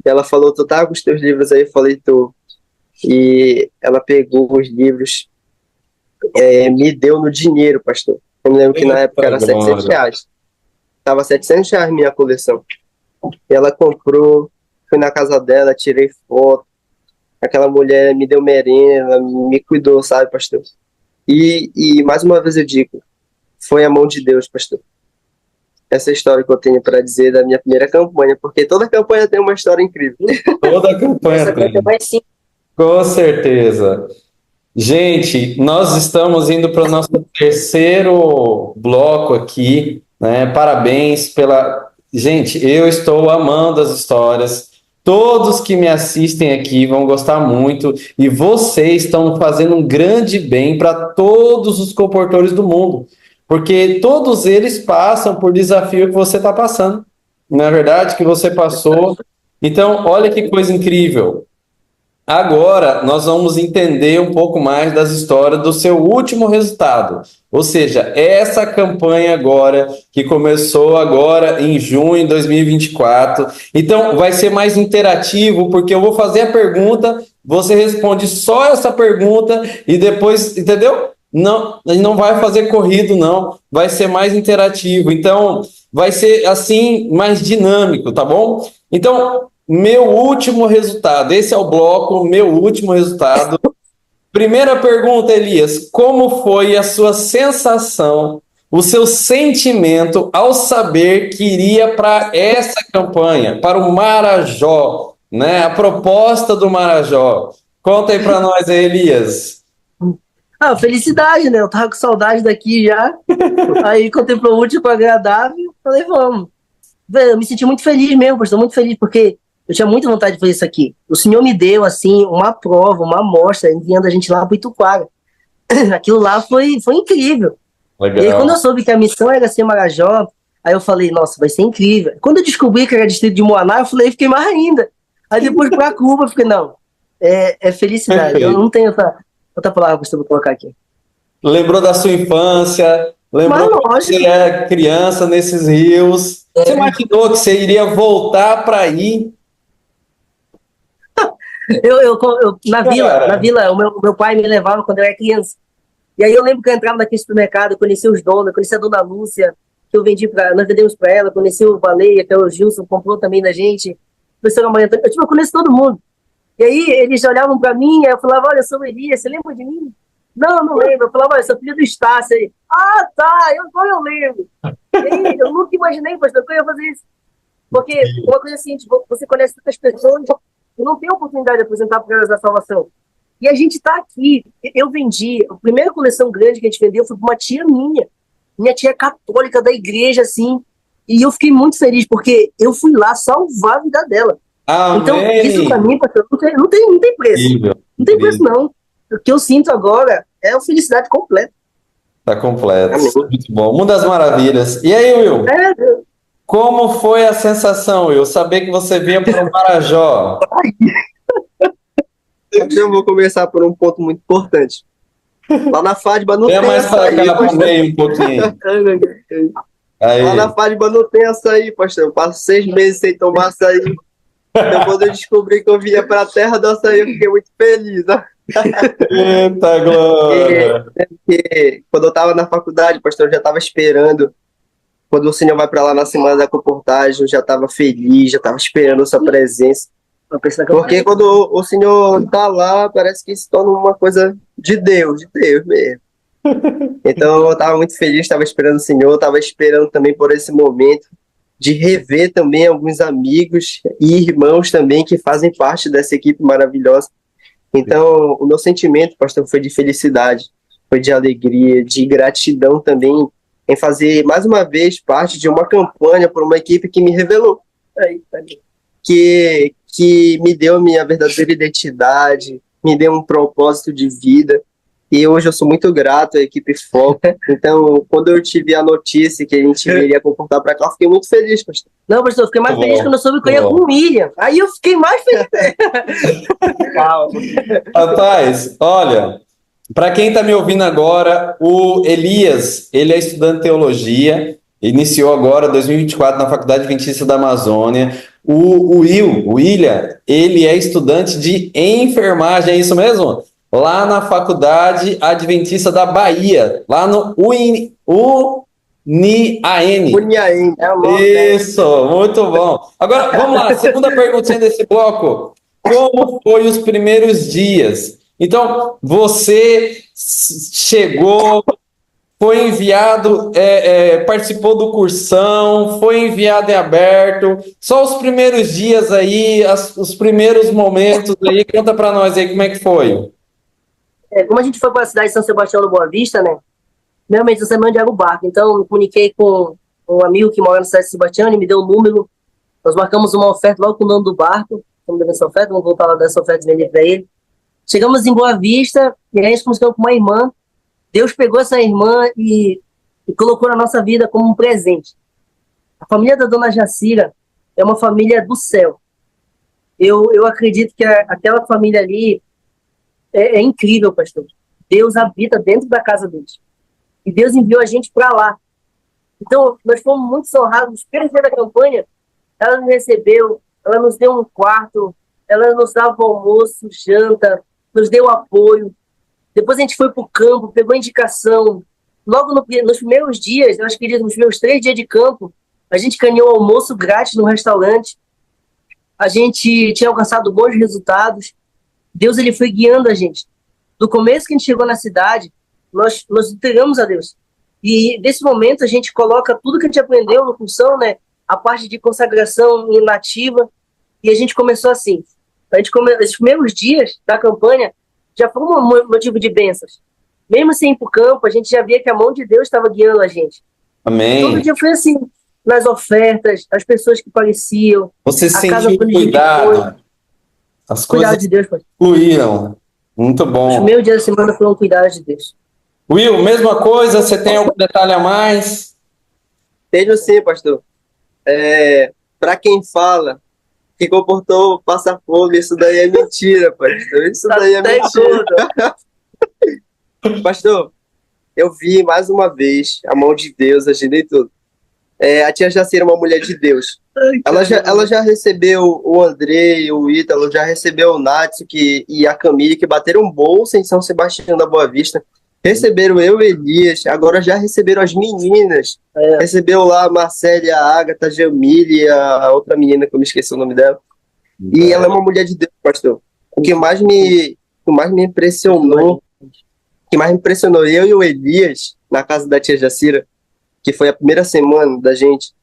ela falou, tu tá com os teus livros aí? Eu falei, tô. E ela pegou os livros, me deu no dinheiro, pastor. Eu me lembro que na época era R$ 700. Tava R$ 700 minha coleção. E ela comprou, fui na casa dela, tirei foto. Aquela mulher me deu merenda, me cuidou, sabe, pastor? E mais uma vez eu digo, foi a mão de Deus, pastor. Essa é a história que eu tenho para dizer da minha primeira campanha, porque toda campanha tem uma história incrível. Toda campanha Essa tem. coisa é mais simples. Com certeza. Gente, nós estamos indo para o nosso terceiro bloco aqui, né? Parabéns pela. Gente, eu estou amando as histórias. Todos que me assistem aqui vão gostar muito e vocês estão fazendo um grande bem para todos os comportadores do mundo, porque todos eles passam por desafio que você está passando, não é verdade? Que você passou. Então, olha que coisa incrível. Agora nós vamos entender um pouco mais das histórias do seu último resultado. Ou seja, essa campanha agora, que começou agora em junho de 2024. Então, vai ser mais interativo, porque eu vou fazer a pergunta, você responde só essa pergunta e depois, entendeu? Não vai fazer corrido, não. Vai ser mais interativo. Então, vai ser assim, mais dinâmico, tá bom? Então, meu último resultado. Esse é o bloco, meu último resultado. Primeira pergunta, Elias. Como foi a sua sensação, o seu sentimento ao saber que iria para essa campanha, para o Marajó, né? A proposta do Marajó. Conta aí para nós, Elias. Felicidade, né? Eu tava com saudade daqui já. Aí contemplou o último agradável, falei, vamos. Eu me senti muito feliz mesmo, pastor, muito feliz, porque eu tinha muita vontade de fazer isso aqui. O Senhor me deu, assim, uma prova, uma amostra, enviando a gente lá para Ituquara. Aquilo lá foi incrível. Legal. E aí, quando eu soube que a missão era ser Marajó, aí eu falei, nossa, vai ser incrível. Quando eu descobri que era distrito de Moaná, eu falei, fiquei mais ainda. Aí depois para Cuba, eu fiquei, não, é felicidade. Perfeito. Eu não tenho outra palavra para colocar aqui. Lembrou da sua infância, lembrou que você era criança nesses rios. Você imaginou que você iria voltar para ir? Na vila, o meu pai me levava quando eu era criança. E aí eu lembro que eu entrava naquele supermercado, eu conheci os donos, eu conheci a dona Lúcia, que nós vendemos para ela, conheci o Baleia, que é o Gilson, comprou também da gente, professora Maria Antônia, eu conheço todo mundo. E aí eles olhavam para mim, aí eu falava, olha, eu sou o Elias, você lembra de mim? Não lembro. Eu falava, olha, eu sou filho do Estácio. Aí, tá, agora eu lembro. E aí eu nunca imaginei, pastor, que eu ia fazer isso. Porque uma coisa assim, tipo, você conhece tantas pessoas e não tem oportunidade de apresentar para elas a salvação. E a gente está aqui. Eu vendi, a primeira coleção grande que a gente vendeu foi para uma tia minha tia católica da igreja, assim. E eu fiquei muito feliz, porque eu fui lá salvar a vida dela. Amém. Então, isso para mim, pastor, não tem preço. Incrível. Não tem preço, não. O que eu sinto agora é a felicidade completa. Tá completo. Amém. Muito bom. Mundo das Maravilhas. E aí, Will? Como foi a sensação, Will? Saber que você vinha para o Marajó? Eu vou começar por um ponto muito importante. Lá na FADBA não tem mais para açaí, cá para pastor. meio um pouquinho. Aí. Lá na FADBA não tem açaí, pastor. Eu passo 6 meses sem tomar açaí. Então, quando eu descobri que eu vinha para a terra do açaí, eu fiquei muito feliz. Né? Eita glória! Porque quando eu estava na faculdade, pastor, eu já estava esperando. Quando o Senhor vai para lá na semana da comportagem, eu já estava feliz, já estava esperando a sua presença. Porque quando o Senhor está lá, parece que se torna uma coisa de Deus mesmo. Então eu estava muito feliz, estava esperando o Senhor, estava esperando também por esse momento de rever também alguns amigos e irmãos também que fazem parte dessa equipe maravilhosa. Então, o meu sentimento, pastor, foi de felicidade, foi de alegria, de gratidão também em fazer mais uma vez parte de uma campanha por uma equipe que me revelou, que me deu a minha verdadeira identidade, me deu um propósito de vida. E hoje eu sou muito grato à equipe Foco. Então, quando eu tive a notícia que a gente iria comportar para cá, eu fiquei muito feliz, pastor. Não, pastor, eu fiquei mais feliz quando eu soube que eu ia com o William. Aí eu fiquei mais feliz. Calma. Rapaz, olha, para quem está me ouvindo agora, o Elias, ele é estudante de teologia, iniciou agora 2024 na Faculdade Adventista da Amazônia. O William, ele é estudante de enfermagem, é isso mesmo? Lá na Faculdade Adventista da Bahia, lá no Uniaen. Uniaen. Isso, muito bom. Agora, vamos lá, segunda perguntinha desse bloco. Como foi os primeiros dias? Então, você chegou, foi enviado, participou do cursão, foi enviado em aberto. Só os primeiros dias aí, os primeiros momentos aí, conta para nós aí como é que foi. Como a gente foi para a cidade de São Sebastião do Boa Vista, né? Realmente, essa semana de água barco. Então, eu me comuniquei com um amigo que mora na cidade de São Sebastião, ele me deu o número. Nós marcamos uma oferta logo com o nome do barco. Vamos ver essa oferta, vamos voltar lá dessa oferta e vender para ele. Chegamos em Boa Vista e aí a gente começou com uma irmã. Deus pegou essa irmã e colocou na nossa vida como um presente. A família da dona Jacira é uma família do céu. Eu acredito que aquela família ali é incrível, pastor. Deus habita dentro da casa deles. E Deus enviou a gente para lá. Então, nós fomos muito honrados. Nos primeiros dias da campanha, ela nos recebeu, ela nos deu um quarto, ela nos dava almoço, janta, nos deu apoio. Depois a gente foi para o campo, pegou indicação. Logo nos primeiros dias, eu acho que nos primeiros 3 dias de campo, a gente ganhou almoço grátis no restaurante. A gente tinha alcançado bons resultados. Deus, ele foi guiando a gente. Do começo que a gente chegou na cidade, nós entregamos a Deus. E nesse momento a gente coloca tudo que a gente aprendeu no cursão, né? A parte de consagração inativa. E a gente começou assim. Esses primeiros dias da campanha já foi um motivo de bênçãos. Mesmo sem ir para o campo, a gente já via que a mão de Deus estava guiando a gente. Amém. Todo dia foi assim, nas ofertas, as pessoas que apareciam. Você sentiu cuidado. As coisas de Deus, fluíram. Muito bom. Os primeiros dias da semana foram cuidado de Deus. Will, mesma coisa? Você tem algum detalhe a mais? Tenho sim, pastor. Para quem fala que comportou passar fome, isso daí é mentira, pastor. Isso daí é mentira. Pastor, eu vi mais uma vez a mão de Deus agindo em tudo. A tia Jacira é uma mulher de Deus. Ela já recebeu o André, o Ítalo, já recebeu o Natsu e a Camille, que bateram bolsa em São Sebastião da Boa Vista. Receberam eu e Elias, agora já receberam as meninas. Recebeu lá a Marcélia, a Agatha, a Jamile e a outra menina, que eu me esqueci o nome dela. E ela é uma mulher de Deus, pastor. O que mais me impressionou, eu e o Elias, na casa da tia Jacira, que foi a primeira semana da gente,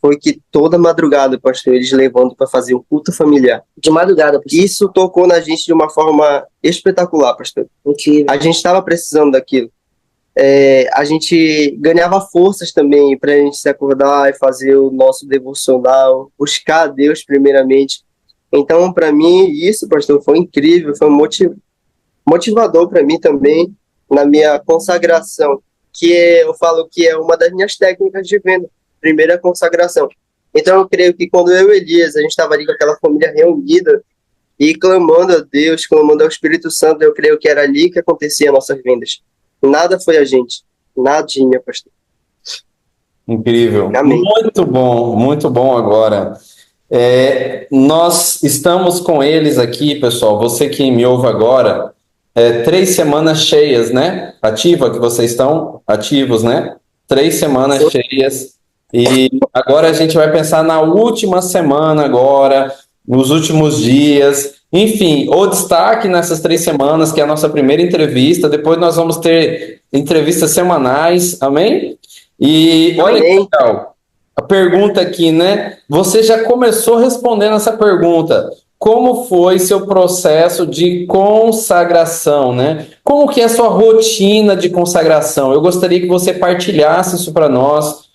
foi que toda madrugada, pastor, eles levando para fazer um culto familiar. De madrugada, pastor. Isso tocou na gente de uma forma espetacular, pastor. Incrível. A gente estava precisando daquilo. A gente ganhava forças também para a gente se acordar e fazer o nosso devocional, buscar a Deus primeiramente. Então, para mim, isso, pastor, foi incrível, foi motivador para mim também na minha consagração, que eu falo que é uma das minhas técnicas de venda, primeira consagração. Então eu creio que quando eu e Elias, a gente estava ali com aquela família reunida e clamando a Deus, clamando ao Espírito Santo, eu creio que era ali que acontecia as nossas vendas. Nada foi a gente, nadinha, pastor. Incrível. Amém. Muito bom agora. Nós estamos com eles aqui, pessoal, você que me ouve agora, 3 semanas cheias, né? Ativa, que vocês estão ativos, né? 3 semanas cheias. E agora a gente vai pensar na última semana agora, nos últimos dias. Enfim, o destaque nessas 3 semanas, que é a nossa primeira entrevista. Depois nós vamos ter entrevistas semanais, amém? E olha que legal, a pergunta aqui, né? Você já começou respondendo essa pergunta. Como foi seu processo de consagração, né? Como que é a sua rotina de consagração? Eu gostaria que você partilhasse isso para nós.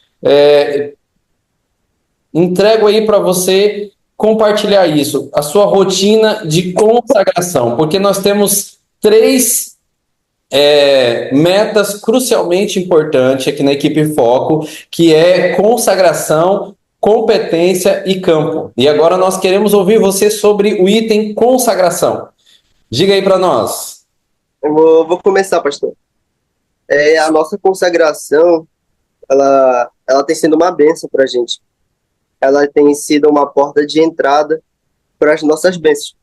Entrego aí para você compartilhar isso, a sua rotina de consagração, porque nós temos 3 metas crucialmente importantes aqui na equipe Foco, que é consagração, competência e campo. E agora nós queremos ouvir você sobre o item consagração. Diga aí para nós. Eu vou começar, pastor. A nossa consagração, ela tem sido uma bênção para a gente. Ela tem sido uma porta de entrada para as nossas bênçãos.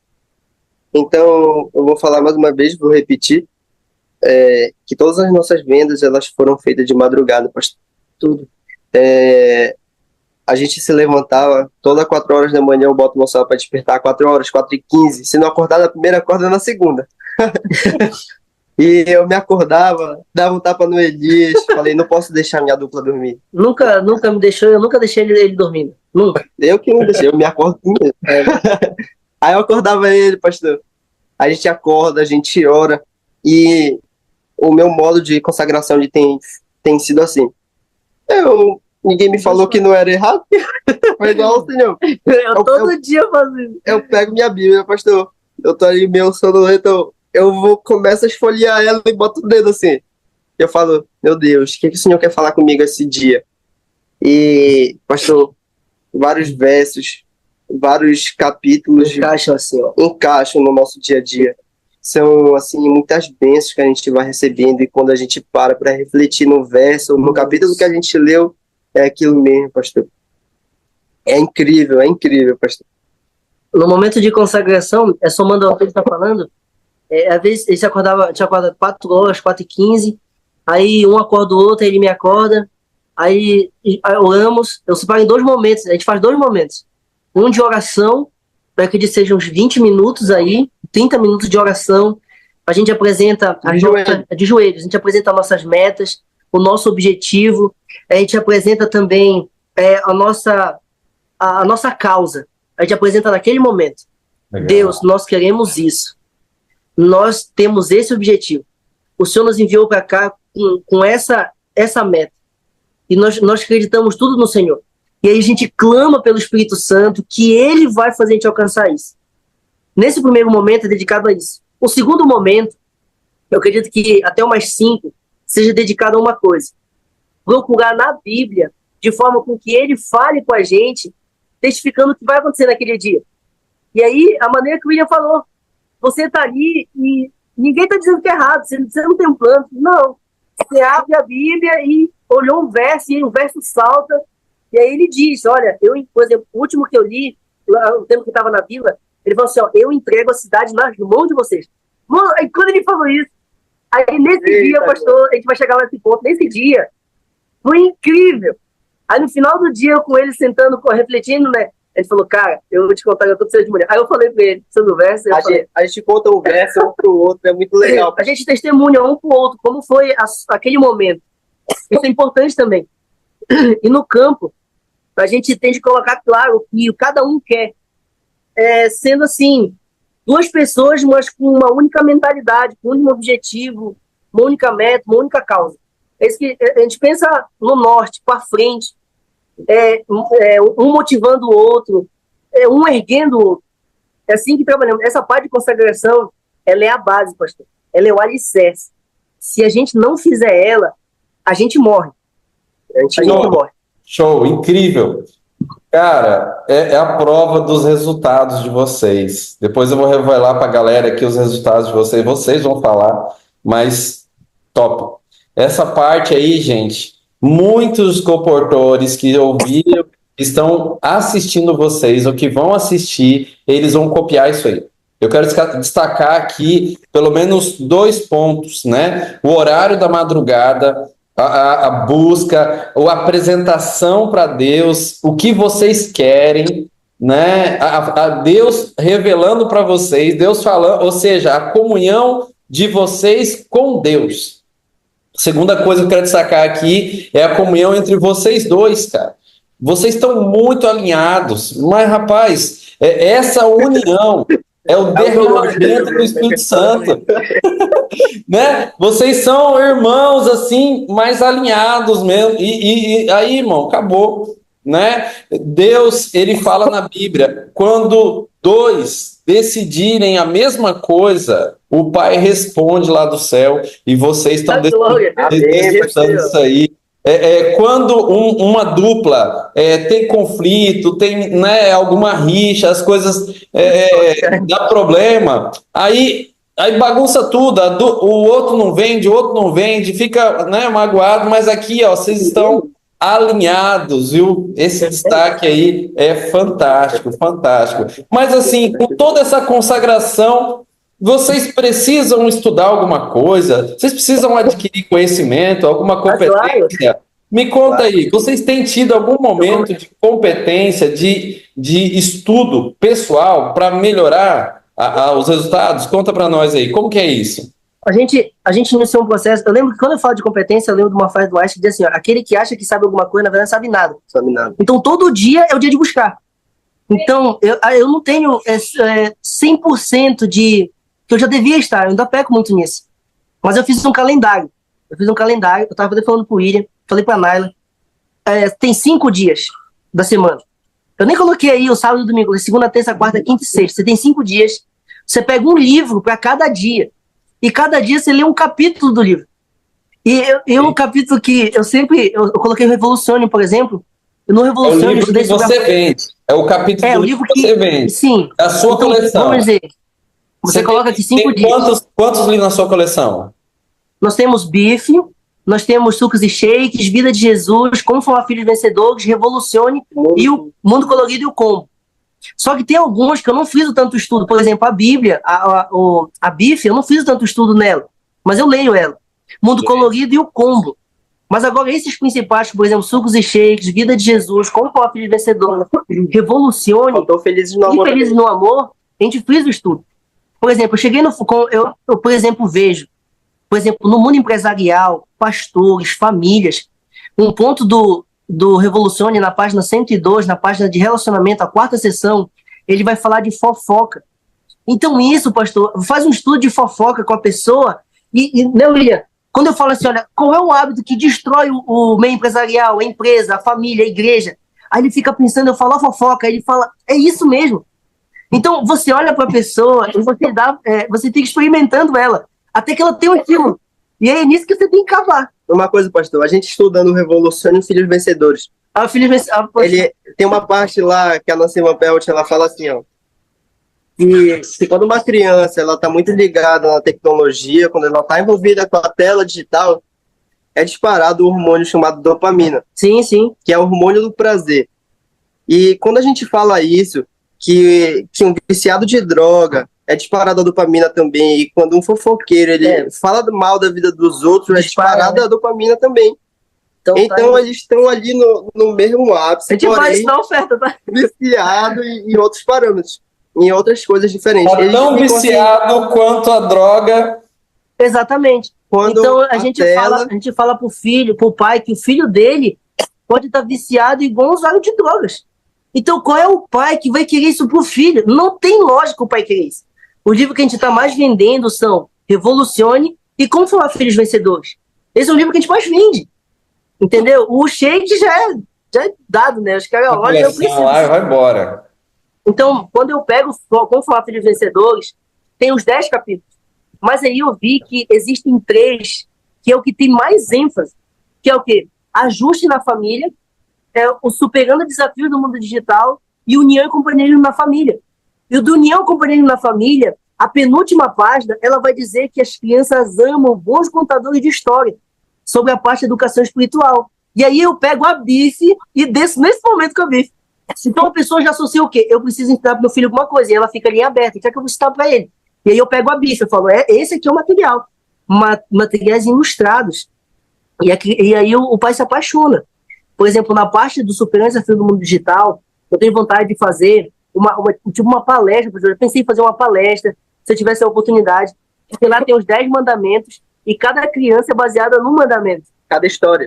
Então, eu vou falar mais uma vez, vou repetir, que todas as nossas vendas, elas foram feitas de madrugada, pastor. Tudo. A gente se levantava, todas 4 horas da manhã eu boto meu celular para despertar, 4 horas, 4h15. Se não acordar na primeira, acorda na segunda. E eu me acordava, dava um tapa no Elias, falei, não posso deixar minha dupla dormir. Nunca me deixou, eu nunca deixei ele dormindo. Nunca. Eu que não deixei, eu me acordo mesmo. Aí eu acordava ele, pastor. A gente acorda, a gente ora. E o meu modo de consagração tem sido assim. Ninguém me falou que não era errado. Mas não, senhor. Eu todo dia faço isso. Eu pego minha Bíblia, pastor. Eu tô ali meio sonolento, começo a esfolhear ela e boto o dedo assim. Eu falo, meu Deus, o que o Senhor quer falar comigo esse dia? E, pastor, vários versos, vários capítulos encaixam no nosso dia a dia. São, assim, muitas bênçãos que a gente vai recebendo, e quando a gente para refletir no verso, no capítulo que a gente leu, é aquilo mesmo, pastor. É incrível, pastor. No momento de consagração, somando ao que ele está falando, às vezes ele te acorda 4 horas, 4h15, aí um acorda o outro, aí ele me acorda, aí oramos. Eu separo em 2 momentos, a gente faz 2 momentos. Um de oração, para que sejam uns 20 minutos aí, 30 minutos de oração. A gente apresenta de joelhos, a gente apresenta as nossas metas, o nosso objetivo, a gente apresenta também a nossa causa. A gente apresenta naquele momento. Legal. Deus, nós queremos isso. Nós temos esse objetivo. O Senhor nos enviou para cá com essa meta. E nós acreditamos tudo no Senhor. E aí a gente clama pelo Espírito Santo que Ele vai fazer a gente alcançar isso. Nesse primeiro momento é dedicado a isso. O segundo momento, eu acredito que até umas 5, seja dedicado a uma coisa. Procurar na Bíblia, de forma com que Ele fale com a gente, testificando o que vai acontecer naquele dia. E aí, a maneira que o William falou, você está ali e ninguém está dizendo que é errado, você não tem um plano. Não. Você abre a Bíblia e olhou um verso, e o verso salta, e aí ele diz, olha, por exemplo, o último que eu li, o tempo que estava na vila, ele falou assim, eu entrego a cidade nas mãos de vocês. Mano, aí quando ele falou isso, aí nesse dia, pastor, a gente vai chegar nesse ponto, nesse dia, foi incrível. Aí no final do dia, com ele sentando, refletindo, né? Ele falou, cara, eu vou te contar que eu tô precisando de mulher. Aí eu falei pra ele sobre o verso. A gente conta o verso um pro outro, é muito legal. A gente testemunha um pro outro, como foi aquele momento. Isso é importante também. E no campo, a gente tem de colocar claro que cada um quer. Sendo assim, 2 pessoas, mas com uma única mentalidade, com um único objetivo, uma única meta, uma única causa. É isso que a gente pensa no norte, para frente, um motivando o outro, um erguendo o outro. É assim que trabalhamos. Essa parte de consagração, ela é a base, pastor. Ela é o alicerce. Se a gente não fizer ela, a gente morre. A gente morre. Show, incrível. Cara, é a prova dos resultados de vocês. Depois eu vou revelar para a galera aqui os resultados de vocês. Vocês vão falar, mas top. Essa parte aí, gente, muitos comportores que ouviram, estão assistindo vocês, ou que vão assistir, eles vão copiar isso aí. Eu quero destacar aqui pelo menos 2 pontos, né? O horário da madrugada, a busca, a apresentação para Deus, o que vocês querem, né? A Deus revelando para vocês, Deus falando, ou seja, a comunhão de vocês com Deus. Segunda coisa que eu quero destacar aqui é a comunhão entre vocês 2, cara. Vocês estão muito alinhados, mas, rapaz, essa união é o derramamento do Espírito Santo. Né? Vocês são irmãos, assim, mais alinhados mesmo. E aí, irmão, acabou. Né? Deus, ele fala na Bíblia, quando 2 decidirem a mesma coisa, o Pai responde lá do céu e vocês estão desfrutando isso aí. Quando uma dupla tem conflito, tem, né, alguma rixa, as coisas dá problema, aí bagunça tudo, o outro não vende, o outro não vende, fica, né, magoado, mas aqui, ó, vocês estão alinhados, viu? Esse destaque aí é fantástico, fantástico. Mas assim, com toda essa consagração, vocês precisam estudar alguma coisa? Vocês precisam adquirir conhecimento, alguma competência? Me conta aí, vocês têm tido algum momento de competência, de estudo pessoal para melhorar os resultados? Conta para nós aí, como que é isso? A gente iniciou um processo. Eu lembro que quando eu falo de competência, eu lembro de uma frase do Einstein que diz assim: ó, aquele que acha que sabe alguma coisa, na verdade, sabe nada. Sabe nada. Então, todo dia é o dia de buscar. Então, eu não tenho 100% de que eu já devia estar, eu ainda peco muito nisso. Mas eu fiz um calendário. Eu estava falando pro William, falei pra Naila, tem 5 dias da semana. Eu nem coloquei aí o sábado e o domingo, segunda, terça, quarta, quinta e sexta. Você tem 5 dias. Você pega um livro para cada dia. E cada dia você lê um capítulo do livro. E um capítulo que eu coloquei Revolucione, por exemplo. No Revolucione, é o livro que você vende. É o capítulo do livro que você vende. Sim. É a sua coleção. Vamos dizer, você coloca aqui 5 dias. Quantos livros na sua coleção? Nós temos Bife, nós temos Sucos e Shakes, Vida de Jesus, Como Formar Filhos Vencedores, Revolucione e o Mundo Colorido e o Combo. Só que tem alguns que eu não fiz tanto estudo. Por exemplo, a Bíblia, a Bife, eu não fiz tanto estudo nela, mas eu leio ela. Mundo Colorido e o Combo. Mas agora esses principais, por exemplo, Sucos e Shakes, Vida de Jesus, Como Formar Filhos Vencedores, Revolucione Felizes no Amor, a gente fez o estudo. Por exemplo, eu cheguei eu por exemplo, vejo, por exemplo, no mundo empresarial, pastores, famílias, um ponto do Revolucione, na página 102, na página de relacionamento, a 4ª seção, ele vai falar de fofoca. Então isso, pastor, faz um estudo de fofoca com a pessoa né, William, quando eu falo assim, olha, qual é o hábito que destrói o meio empresarial, a empresa, a família, a igreja? Aí ele fica pensando, eu falo a fofoca, aí ele fala, é isso mesmo. Então você olha para a pessoa e você tem que ir experimentando ela, até que ela tenha um estilo. E é nisso que você tem que cavar. Uma coisa, pastor, a gente estudando Revolucione e Filhos Vencedores. Ele tem uma parte lá que a nossa irmã Pelt, ela fala assim, ó, que se quando uma criança ela está muito ligada na tecnologia, quando ela está envolvida com a tela digital, é disparado o hormônio chamado dopamina. Sim, sim. Que é o hormônio do prazer. E quando a gente fala isso, que um viciado de droga é disparado a dopamina também, e quando um fofoqueiro ele fala mal da vida dos outros, é disparado a dopamina também. Então eles estão ali no mesmo ápice, a gente vai dar oferta, tá? Viciado em outros parâmetros, em outras coisas diferentes. Tá tão viciado quanto a droga. Exatamente. Então a gente fala pro pai, que o filho dele pode estar viciado igual um usuário de drogas. Então qual é o pai que vai querer isso pro filho? Não tem lógica o pai querer isso. O livro que a gente está mais vendendo são Revolucione e Como Formar Filhos Vencedores. Esse é o livro que a gente mais vende. Entendeu? O shake já é dado, né? Os caras olham, eu preciso. Lá e vai embora. Então, quando eu pego Como Formar Filhos Vencedores, tem os 10 capítulos. Mas aí eu vi que existem 3, que é o que tem mais ênfase. Que é o quê? Ajuste na família, o Superando Desafios do Mundo Digital e União e Companheirismo na Família. E o do União e Companheirismo na Família, a penúltima página, ela vai dizer que as crianças amam bons contadores de história, sobre a parte de educação espiritual. E aí eu pego a Bife e desço nesse momento com a Bife. Então a pessoa já associa o quê? Eu preciso ensinar para meu filho alguma coisa, e ela fica ali aberta, o que é que eu vou ensinar para ele? E aí eu pego a Bife, eu falo, esse aqui é o material. Materiais ilustrados. E aí o pai se apaixona. Por exemplo, na parte do Superando Desafio do Mundo Digital, eu tenho vontade de fazer uma palestra, eu pensei em fazer uma palestra, se eu tivesse a oportunidade, porque lá tem os 10 mandamentos, e cada criança é baseada num mandamento. Cada história.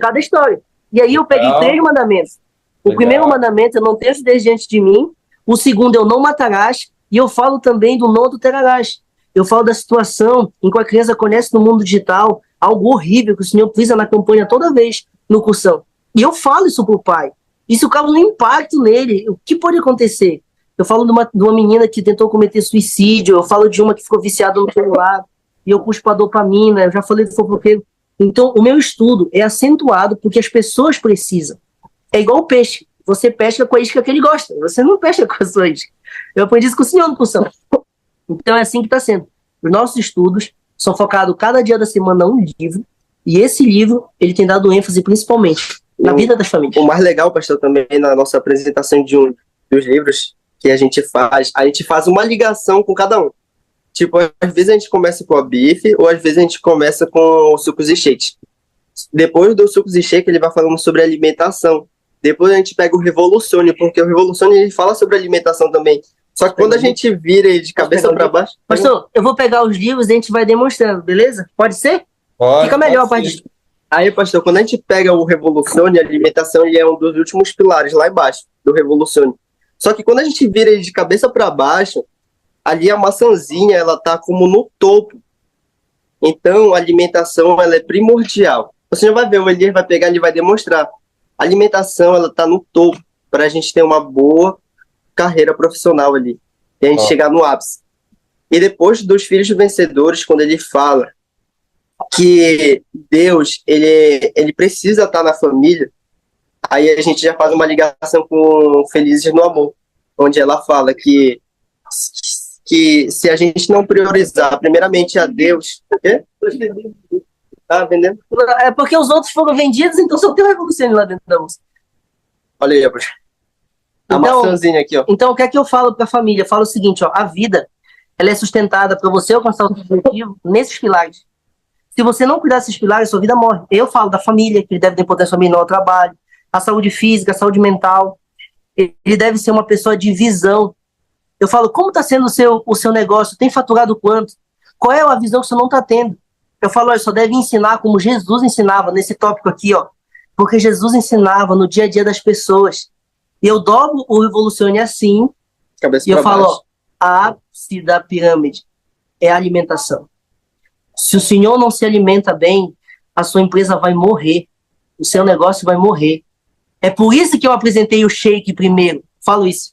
E aí eu peguei 3 mandamentos. O primeiro mandamento é não ter Deus diante de mim, o segundo é o não matarás, e eu falo também do não adulterarás. Eu falo da situação em que a criança conhece no mundo digital algo horrível que o Senhor frisa na campanha toda vez no cursão. E eu falo isso pro pai. Isso causa um impacto nele. O que pode acontecer? Eu falo de uma menina que tentou cometer suicídio, eu falo de uma que ficou viciada no celular, e eu puxo para dopamina, eu já falei do fofoqueiro. Então, o meu estudo é acentuado porque as pessoas precisam. É igual o peixe. Você pesca com a isca que ele gosta, você não pesca com a sua isca. Eu aprendi isso com o senhor no cursão. Então, é assim que está sendo. Os nossos estudos são focados cada dia da semana em um livro, e esse livro, ele tem dado ênfase principalmente na vida das famílias. O mais legal, pastor, também na nossa apresentação dos livros que a gente faz uma ligação com cada um. Tipo, às vezes a gente começa com a bife, ou às vezes a gente começa com os sucos e shakes. Depois do sucos e shake, ele vai falando sobre alimentação. Depois a gente pega o Revolucione, porque o Revolucione ele fala sobre alimentação também. Só que quando a gente vira ele de cabeça para baixo... Pastor, eu vou pegar os livros e a gente vai demonstrando, beleza? Pode ser? Pode, Fica melhor, pode. Aí, pastor, quando a gente pega o Revolucione, a alimentação ele é um dos últimos pilares lá embaixo do Revolucione. Só que quando a gente vira ele de cabeça para baixo, ali a maçãzinha, ela tá como no topo. Então, a alimentação, ela é primordial. Você já vai ver, o Elias vai pegar, ele vai demonstrar. A alimentação, ela tá no topo, para a gente ter uma boa carreira profissional ali. E a gente chegar no ápice. E depois dos filhos vencedores, quando ele fala que Deus, ele precisa estar na família, aí a gente já faz uma ligação com Felizes no Amor, onde ela fala que se a gente não priorizar primeiramente a Deus... Quê? Tá vendendo? É porque os outros foram vendidos, então só tem o Revolucione lá dentro da música. Olha aí, poxa. A Então, maçãzinha aqui, ó. Então, o que é que eu falo para a família? Eu falo o seguinte, ó, a vida, ela é sustentada para você alcançar o seu objetivo nesses pilares. Se você não cuidar desses pilares, sua vida morre. Eu falo da família, que ele deve ter importância familiar ao trabalho, a saúde física, a saúde mental. Ele deve ser uma pessoa de visão. Eu falo, como está sendo o seu negócio? Tem faturado quanto? Qual é a visão que você não está tendo? Eu falo, olha, só deve ensinar como Jesus ensinava nesse tópico aqui, ó. Porque Jesus ensinava no dia a dia das pessoas. E eu dobro o Revolucione assim, Cabeça e eu pra falo, baixo. ó, a ápice da pirâmide é a alimentação. Se o senhor não se alimenta bem, a sua empresa vai morrer. O seu negócio vai morrer. É por isso que eu apresentei o shake primeiro. Falo isso.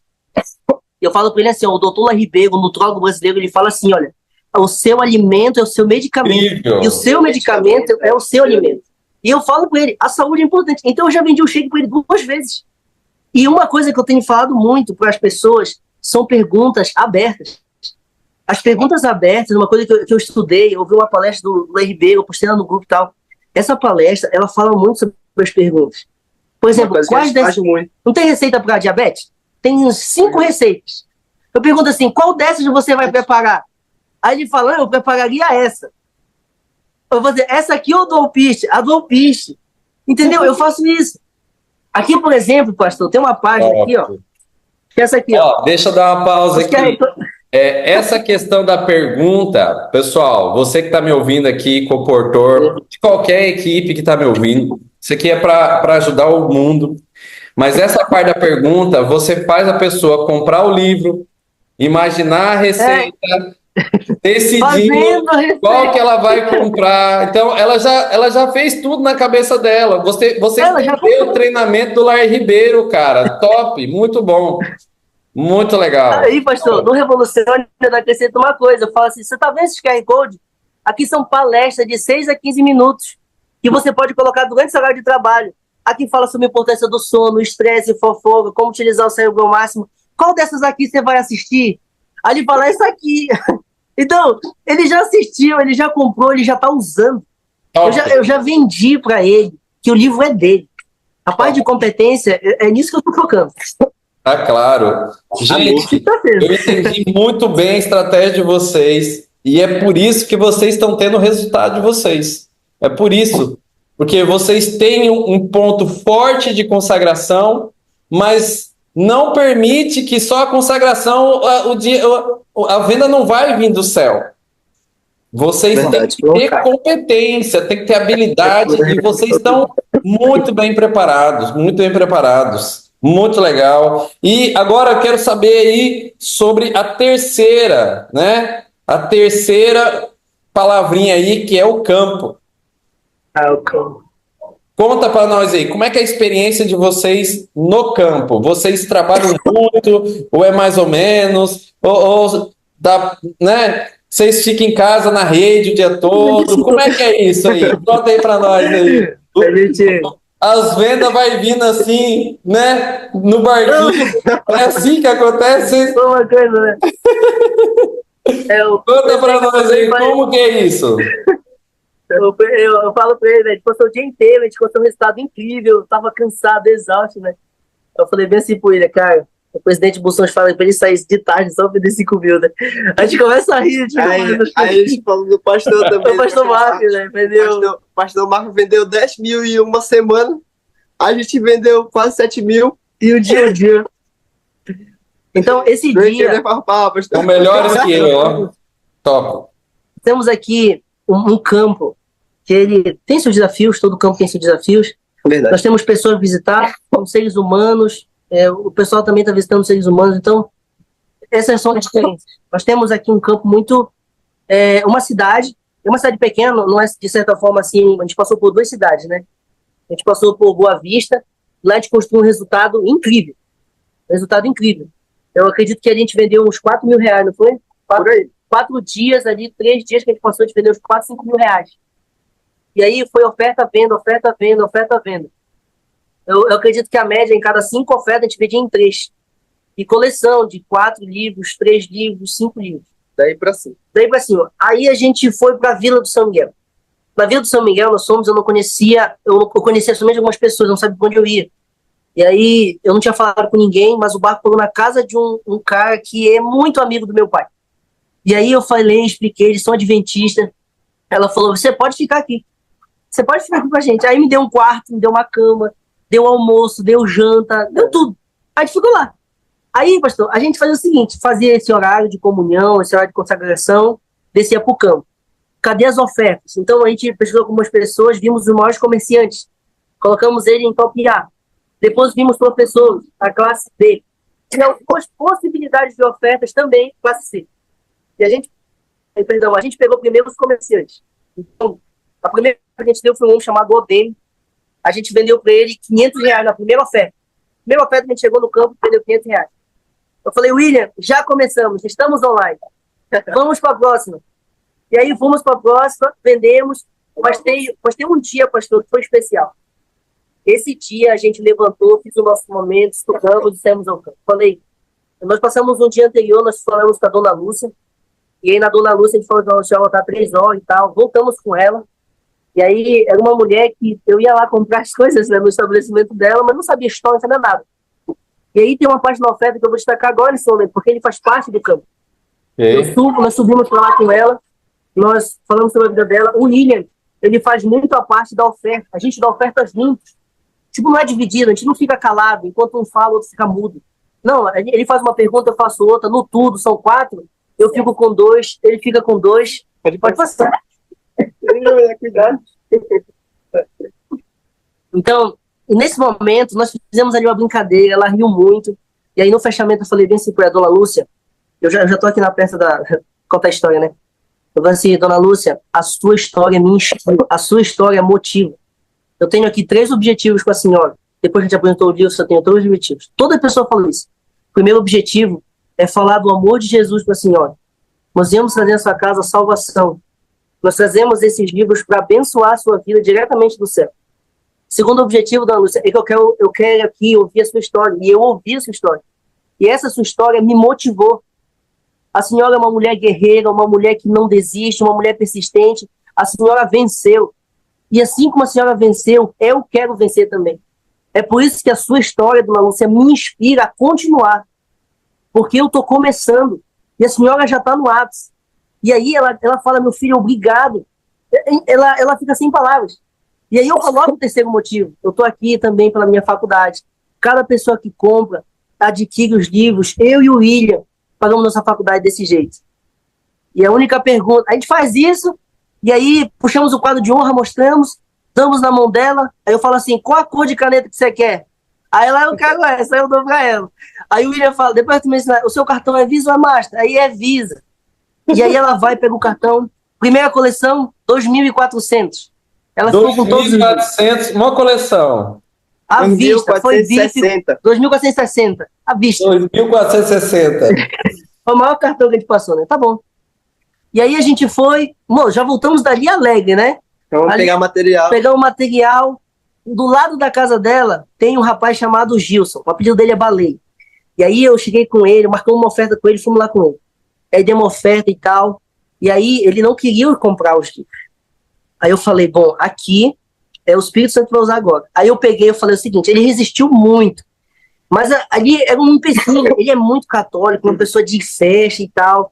Eu falo para ele assim, ó, o doutor Ribeiro, o nutrólogo brasileiro, ele fala assim, olha, o seu alimento é o seu medicamento. Incrível. E o seu medicamento é o seu alimento. E eu falo para ele, a saúde é importante. Então eu já vendi o shake para ele 2 vezes. E uma coisa que eu tenho falado muito para as pessoas são perguntas abertas. As perguntas abertas, uma coisa que eu estudei, eu ouvi uma palestra do Lei Ribeiro, eu postei lá no grupo e tal. Essa palestra, ela fala muito sobre as perguntas. Por exemplo, quais dessas... Não tem receita para diabetes? Tem uns 5 receitas. Eu pergunto assim, qual dessas você vai preparar? Aí ele fala, eu prepararia essa. Eu vou dizer, essa aqui ou do alpiste? A do alpiste. Entendeu? Eu faço isso. Aqui, por exemplo, pastor, tem uma página aqui, ó. Que é essa aqui, ó. Deixa eu dar uma pausa aqui. Essa questão da pergunta, pessoal, você que está me ouvindo aqui, comportor, de qualquer equipe que está me ouvindo, isso aqui é para ajudar o mundo. Mas essa parte da pergunta, você faz a pessoa comprar o livro, imaginar a receita, decidir qual que ela vai comprar. Então, ela já fez tudo na cabeça dela. Você entendeu o treinamento do Larry Ribeiro, cara. Top, muito bom. Muito legal. Aí, pastor, no Revolucione eu acrescento uma coisa. Eu falo assim, você tá vendo esses QR Code? Aqui são palestras de 6 a 15 minutos que você pode colocar durante o seu horário de trabalho. Aqui fala sobre a importância do sono, estresse, fofoca, como utilizar o cérebro ao máximo. Qual dessas aqui você vai assistir? Ali fala essa aqui. Então, ele já assistiu, ele já comprou, ele já tá usando. Eu já vendi para ele que o livro é dele. A parte de competência, é nisso que eu tô focando. Tá claro. Gente, eu entendi muito bem a estratégia de vocês e é por isso que vocês estão tendo o resultado de vocês. É por isso. Porque vocês têm um ponto forte de consagração, mas não permite que só a consagração, a venda não vai vir do céu. Vocês têm que ter competência, têm que ter habilidade e vocês estão muito bem preparados, muito bem preparados. Muito legal. E agora eu quero saber aí sobre a terceira, né? A terceira palavrinha aí, que é o campo. O campo. Conta para nós aí, como é que é a experiência de vocês no campo? Vocês trabalham muito, ou é mais ou menos, ou dá, né? Vocês ficam em casa na rede o dia todo? Como é que é isso aí? Conta aí para nós aí. A gente... As vendas vai vindo assim, né? No barquinho. É assim que acontece? Foi uma coisa, né? Conta para nós aí, como que é isso? Eu falo pra ele, né? A gente passou o dia inteiro, a gente conseguiu um resultado incrível, eu tava cansado, exausto, né? Eu falei bem assim pro William, cara, o presidente Bolsonaro fala pra ele sair de tarde só vender 5 mil, né? A gente começa a rir, tipo, Aí a gente falou do pastor também. o pastor Marcos, né? Vendeu. O pastor Marcos vendeu 10 mil em uma semana, a gente vendeu quase 7 mil. E o dia. Então, esse dia... São melhores que eu, ó. Top. Temos aqui um campo que ele tem seus desafios, todo campo tem seus desafios. Verdade. Nós temos pessoas a visitar, como seres humanos, o pessoal também está visitando seres humanos, então essas são as diferenças. Nós temos aqui um campo muito... uma cidade pequena, não é de certa forma assim, a gente passou por 2 cidades, né? A gente passou por Boa Vista, lá a gente construiu um resultado incrível. Eu acredito que a gente vendeu uns 4 mil reais, não foi? Por aí. 4 dias ali, 3 dias que a gente passou, a gente vendeu uns 4, 5 mil reais. E aí foi oferta, venda. Eu acredito que a média, em cada 5 ofertas, a gente vendia em 3. E coleção de 4 livros, 3 livros, 5 livros. Daí pra cima. Aí a gente foi para a Vila do São Miguel. Na Vila do São Miguel, eu não conhecia, eu conhecia somente algumas pessoas, não sabia para onde eu ia. E aí, eu não tinha falado com ninguém, mas o barco pegou na casa de um cara que é muito amigo do meu pai. E aí eu falei, expliquei, eles são adventistas. Ela falou, você pode ficar aqui com a gente. Aí me deu um quarto, me deu uma cama, deu almoço, deu janta, deu tudo. Aí a gente ficou lá. Aí, pastor, a gente fazia o seguinte, fazia esse horário de comunhão, esse horário de consagração, descia pro campo. Cadê as ofertas? Então a gente pesquisou com algumas pessoas, vimos os maiores comerciantes, colocamos ele em top A. Depois vimos professores, a classe B. Tinha algumas possibilidades de ofertas também, classe C. E a gente pegou primeiro os comerciantes. Então, a primeira que a gente deu foi um chamado Odem. A gente vendeu para ele 500 reais na primeira oferta. Primeira oferta, a gente chegou no campo e vendeu 500 reais. Eu falei, William, já começamos, estamos online. Vamos para a próxima. E aí fomos para a próxima, vendemos, mas tem um dia, pastor, que foi especial. Esse dia a gente levantou, fiz o nosso momento, estudamos, dissemos ao campo. Falei, nós passamos um dia anterior, nós falamos com a dona Lúcia, e aí na dona Lúcia a gente falou, não, deixa ela estar 3 horas e tal, voltamos com ela, e aí era uma mulher que eu ia lá comprar as coisas, né, no estabelecimento dela, mas não sabia história, não sabia nada. E aí tem uma parte da oferta que eu vou destacar agora, porque ele faz parte do campo. Nós subimos para lá com ela, nós falamos sobre a vida dela. O William, ele faz muito a parte da oferta. A gente dá ofertas juntos. Tipo, não é dividido, a gente não fica calado. Enquanto um fala, o outro fica mudo. Não, ele faz uma pergunta, eu faço outra. No tudo, são 4. Eu fico com 2, ele fica com 2. Pode passar. Cuidado. Então, nesse momento, nós fizemos ali uma brincadeira, ela riu muito. E aí, no fechamento, eu falei bem assim para a dona Lúcia. Eu já tô aqui na peça da... contar a história, né? Eu falei assim, dona Lúcia, a sua história me inspira, a sua história motiva. Eu tenho aqui 3 objetivos com a senhora. Depois que a gente apresentou o livro, eu tenho 3 objetivos. Toda pessoa fala isso. O primeiro objetivo é falar do amor de Jesus para a senhora. Nós viemos trazer na sua casa salvação. Nós trazemos esses livros para abençoar a sua vida diretamente do céu. Segundo objetivo, dona Lúcia, é que eu quero aqui ouvir a sua história. E eu ouvi a sua história. E essa sua história me motivou. A senhora é uma mulher guerreira, uma mulher que não desiste, uma mulher persistente. A senhora venceu. E assim como a senhora venceu, eu quero vencer também. É por isso que a sua história, dona Lúcia, me inspira a continuar. Porque eu estou começando. E a senhora já está no ápice. E aí ela fala, meu filho, obrigado. Ela fica sem palavras. E aí eu coloco o terceiro motivo. Eu estou aqui também pela minha faculdade. Cada pessoa que compra, adquire os livros, eu e o William, pagamos nossa faculdade desse jeito. E a única pergunta, a gente faz isso, e aí puxamos o quadro de honra, mostramos, damos na mão dela, aí eu falo assim, qual a cor de caneta que você quer? Aí ela, eu quero essa, aí eu dou pra ela. Aí o William fala, depois tu me ensina, o seu cartão é Visa ou é Master? Aí é Visa. E aí ela vai, pega o cartão, primeira coleção, 2.400. Ela ficou com todos os livros. 2.400, uma coleção. À vista, foi bife, 2.460. 2.460, à vista. 2.460. Foi o maior cartão que a gente passou, né? Tá bom. E aí a gente foi, já voltamos dali alegre, né? Então, vamos Ali, pegar material. pegar o material. Do lado da casa dela tem um rapaz chamado Gilson. O apelido dele é Baleia. E aí eu cheguei com ele, marcamos uma oferta com ele, fomos lá com ele. Aí deu uma oferta e tal. E aí ele não queria comprar os livros. Aí eu falei, bom, aqui é o Espírito Santo que vai usar agora. Aí eu peguei e falei o seguinte, ele resistiu muito. Mas ali era um empecilho, ele é muito católico, uma pessoa de festa e tal.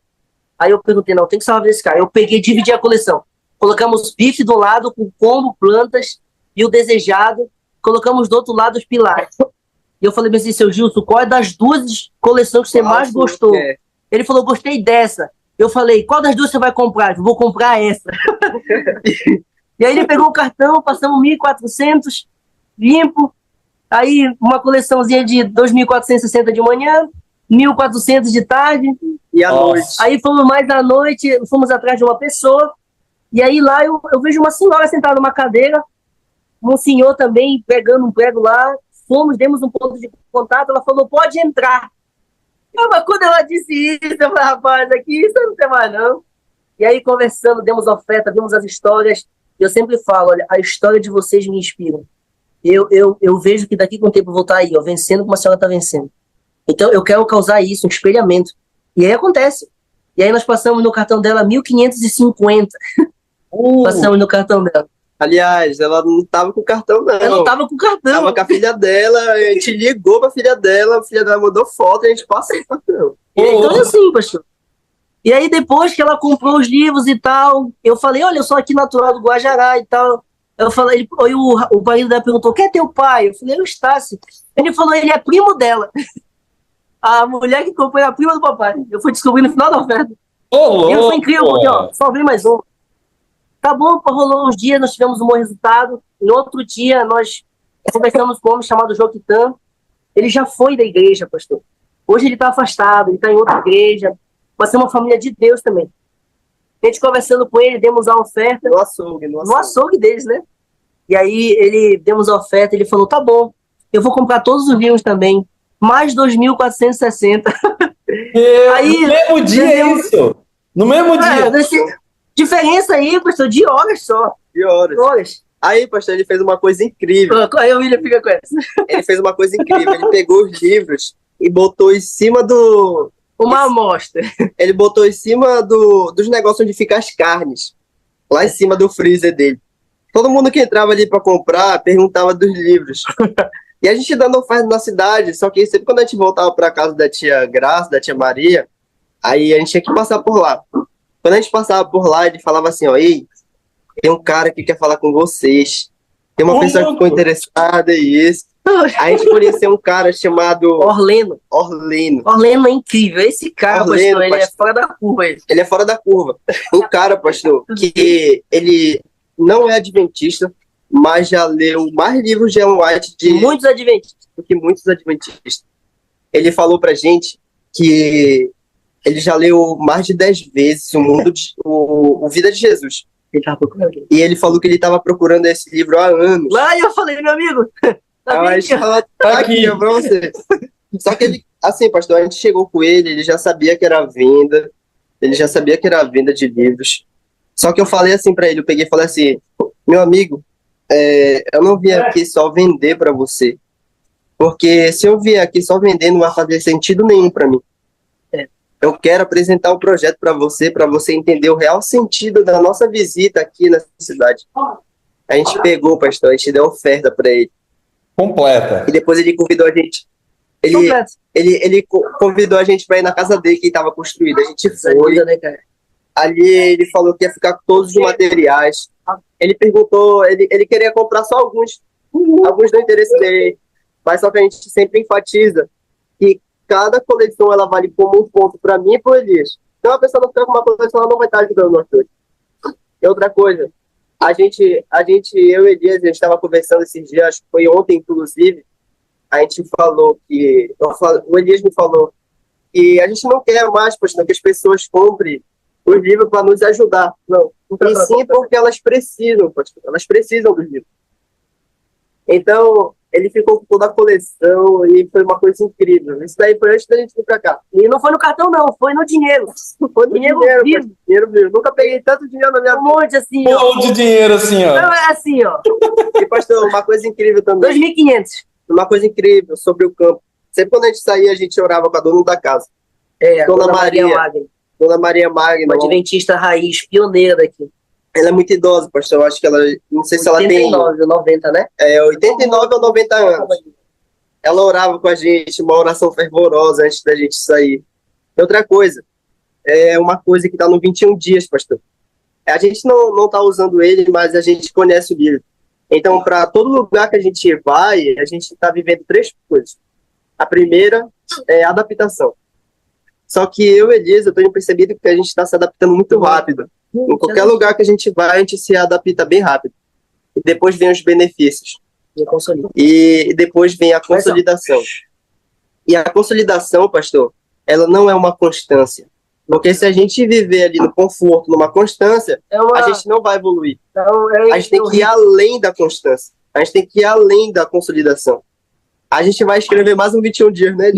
Aí eu perguntei, não, tem que salvar esse cara. Eu peguei e dividi a coleção. Colocamos bife do lado com combo, plantas e o desejado. Colocamos do outro lado os pilares. E eu falei assim, seu Gilson, qual é das duas coleções que você mais gostou? Ele falou, gostei dessa. Eu falei, qual das duas você vai comprar? Eu vou comprar essa. E aí ele pegou o cartão, passamos 1.400, limpo. Aí uma coleçãozinha de 2.460 de manhã, 1.400 de tarde. E à noite. Aí fomos mais à noite, fomos atrás de uma pessoa. E aí lá eu vejo uma senhora sentada numa cadeira, um senhor também pegando um prego lá. Fomos, demos um ponto de contato, ela falou, pode entrar. Mas quando ela disse isso, eu falei, rapaz, aqui isso não tem mais não. E aí conversando, demos oferta, vimos as histórias. Eu sempre falo, olha, a história de vocês me inspira. Eu vejo que daqui com o tempo eu vou estar aí, ó, vencendo como a senhora está vencendo. Então eu quero causar isso, um espelhamento. E aí acontece. E aí nós passamos no cartão dela 1.550. Passamos no cartão dela. Aliás, ela não tava com o cartão, não. Ela não tava com o cartão. Tava com a filha dela, a gente ligou pra filha dela, a filha dela mandou foto e a gente passou o cartão. Então é assim, pastor. E aí depois que ela comprou os livros e tal, eu falei, olha, eu sou aqui natural do Guajará e tal. Eu falei, aí o marido dela perguntou, quem é teu pai? Eu falei, é o Estácio. Ele falou, ele é primo dela. A mulher que comprou é a prima do papai. Eu fui descobrir no final da oferta. E foi incrível, porque ó, só vi mais um. Tá bom, rolou uns dias, nós tivemos um bom resultado. No outro dia, nós conversamos com um homem chamado Joquitan. Ele já foi da igreja, pastor. Hoje ele está afastado, ele está em outra igreja. Vai ser uma família de Deus também. A gente conversando com ele, demos a oferta. No açougue. No açougue deles, né? E aí, demos a oferta, ele falou, tá bom, eu vou comprar todos os livros também. Mais 2.460. Aí, no mesmo dia isso? No mesmo dia? Diferença aí, pastor, de horas só. De horas. Aí, pastor, ele fez uma coisa incrível. Aí o William fica com essa. Ele fez uma coisa incrível. Ele pegou os livros e botou em cima do... Uma amostra. Ele botou em cima dos negócios onde ficam as carnes. Lá em cima do freezer dele. Todo mundo que entrava ali para comprar perguntava dos livros. E a gente dando oferta na cidade. Só que sempre quando a gente voltava para casa da tia Graça, da tia Maria, aí a gente tinha que passar por lá. Quando a gente passava por lá, ele falava assim, ó, ei, tem um cara que quer falar com vocês. Tem uma pessoa que ficou interessada e isso. A gente conheceu um cara chamado... Orleno. Orleno é incrível. Esse cara, pastor, ele é fora da curva. Ele é fora da curva. Um cara, pastor, que ele não é adventista, mas já leu mais livros de Ellen White do que muitos adventistas. Ele falou pra gente que ele já leu mais de 10 vezes o Vida de Jesus. Ele tava procurando. E ele falou que ele estava procurando esse livro há anos. Lá eu falei, meu amigo, tá aqui, pra você. Só que ele, assim, pastor, a gente chegou com ele já sabia que era venda, de livros. Só que eu falei assim pra ele, eu peguei e falei assim, meu amigo, eu não vim aqui só vender pra você. Porque se eu vier aqui só vender, não vai fazer sentido nenhum pra mim. Eu quero apresentar um projeto para você entender o real sentido da nossa visita aqui na cidade. A gente pegou, pastor, a gente deu oferta para ele. Completa. E depois ele convidou a gente. Ele convidou a gente para ir na casa dele que estava construída. A gente foi. Ali ele falou que ia ficar com todos os materiais. Ele perguntou, ele queria comprar só alguns do interesse dele. Mas só que a gente sempre enfatiza que cada coleção ela vale como um ponto para mim e para o Elias. Então a pessoa não fica com uma coleção, ela não vai estar ajudando nós dois. E outra coisa, eu e Elias, a gente estava conversando esses dias, acho que foi ontem inclusive, a gente falou que, o Elias me falou que a gente não quer mais, pastor, que as pessoas comprem os livros para nos ajudar. Não. E sim porque elas precisam, pastor. Elas precisam dos livros. Então, ele ficou com toda a coleção e foi uma coisa incrível. Isso daí foi antes da gente vir para cá. E não foi no cartão, não, foi no dinheiro. Foi no dinheiro vivo. Dinheiro vivo. Nunca peguei tanto dinheiro na minha vida. Um monte assim, ó. Pô, de dinheiro assim, ó. Não, é assim, ó. E, pastor, uma coisa incrível também. 2.500. Uma coisa incrível sobre o campo. Sempre quando a gente saía, a gente orava com a dona da casa. Dona Maria Magna. Dona Maria Magna. Uma adventista raiz, pioneira daqui. Ela é muito idosa, pastor. Eu acho que ela, não sei se ela tem... 89 ou 90, né? 89 ou 90 anos. Ela orava com a gente, uma oração fervorosa antes da gente sair. E outra coisa, é uma coisa que está no 21 dias, pastor. A gente não está usando ele, mas a gente conhece o livro. Então, para todo lugar que a gente vai, a gente está vivendo 3 coisas. A primeira é a adaptação. Só que eu e Elisa, eu tenho percebido que a gente está se adaptando muito rápido. Em qualquer lugar que a gente vai, a gente se adapta bem rápido. E depois vem os benefícios. E depois vem a consolidação. E a consolidação, pastor, ela não é uma constância. Porque se a gente viver ali no conforto, numa constância, a gente não vai evoluir. A gente tem que ir além da constância. A gente tem que ir além da consolidação. A gente vai escrever mais um 21 dias, né?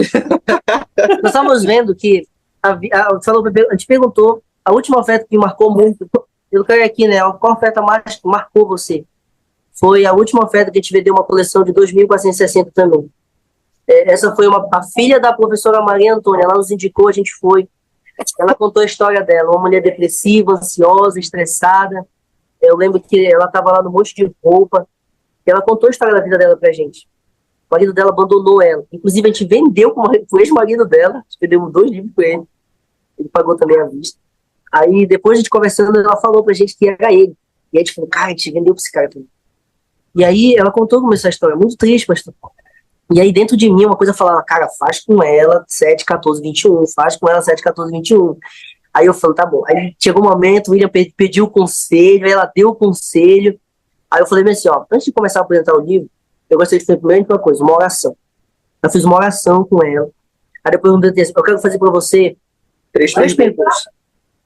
Nós estávamos vendo que a gente perguntou a última oferta que marcou muito. Eu quero aqui, né? Qual oferta mais marcou você? Foi a última oferta que a gente vendeu uma coleção de 2.460 também. Essa foi a filha da professora Maria Antônia. Ela nos indicou, a gente foi. Ela contou a história dela, uma mulher depressiva, ansiosa, estressada. Eu lembro que ela estava lá no monte de roupa. E ela contou a história da vida dela pra gente. O marido dela abandonou ela. Inclusive, a gente vendeu com o ex-marido dela. A gente vendeu 2 livros pra ele. Ele pagou também à vista. Aí, depois a gente conversando, ela falou pra gente que era ele. E a gente falou, cara, a gente vendeu pra esse cara também. E aí, ela contou como essa história. Muito triste, pastor. E aí, dentro de mim, uma coisa falava, cara, faz com ela 7, 14, 21. Faz com ela 7, 14, 21. Aí eu falei, tá bom. Aí chegou um momento, o William pediu o conselho, aí ela deu o conselho. Aí eu falei assim, ó, antes de começar a apresentar o livro, eu gostaria de fazer primeiro uma coisa, uma oração. Eu fiz uma oração com ela. Aí depois eu disse, eu quero fazer para você 3 perguntas.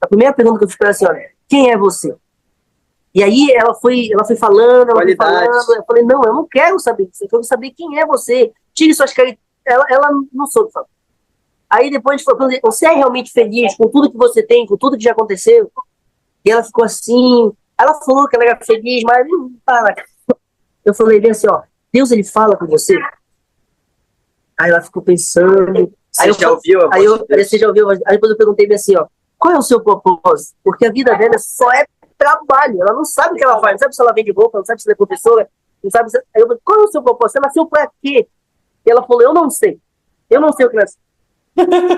A primeira pergunta que eu fiz para ela assim, olha, quem é você? E aí ela foi falando, ela foi falando, eu falei, não, eu não quero saber disso, eu quero saber quem é você. Tire suas características. Ela não soube falar. Aí depois a gente falou, você é realmente feliz com tudo que você tem, com tudo que já aconteceu? E ela ficou assim, ela falou que ela era feliz, mas não fala. Eu falei bem assim, ó, Deus, ele fala com você? Aí ela ficou pensando. Você já ouviu a voz de Deus? Você já ouviu? Aí depois eu perguntei bem assim, ó, qual é o seu propósito? Porque a vida dela só é trabalho. Ela não sabe o que ela faz, não sabe se ela vende roupa, não sabe se ela é professora, não sabe se... Aí eu falei, qual é o seu propósito? Você nasceu pra quê? E ela falou, eu não sei. Eu não sei o que nasceu.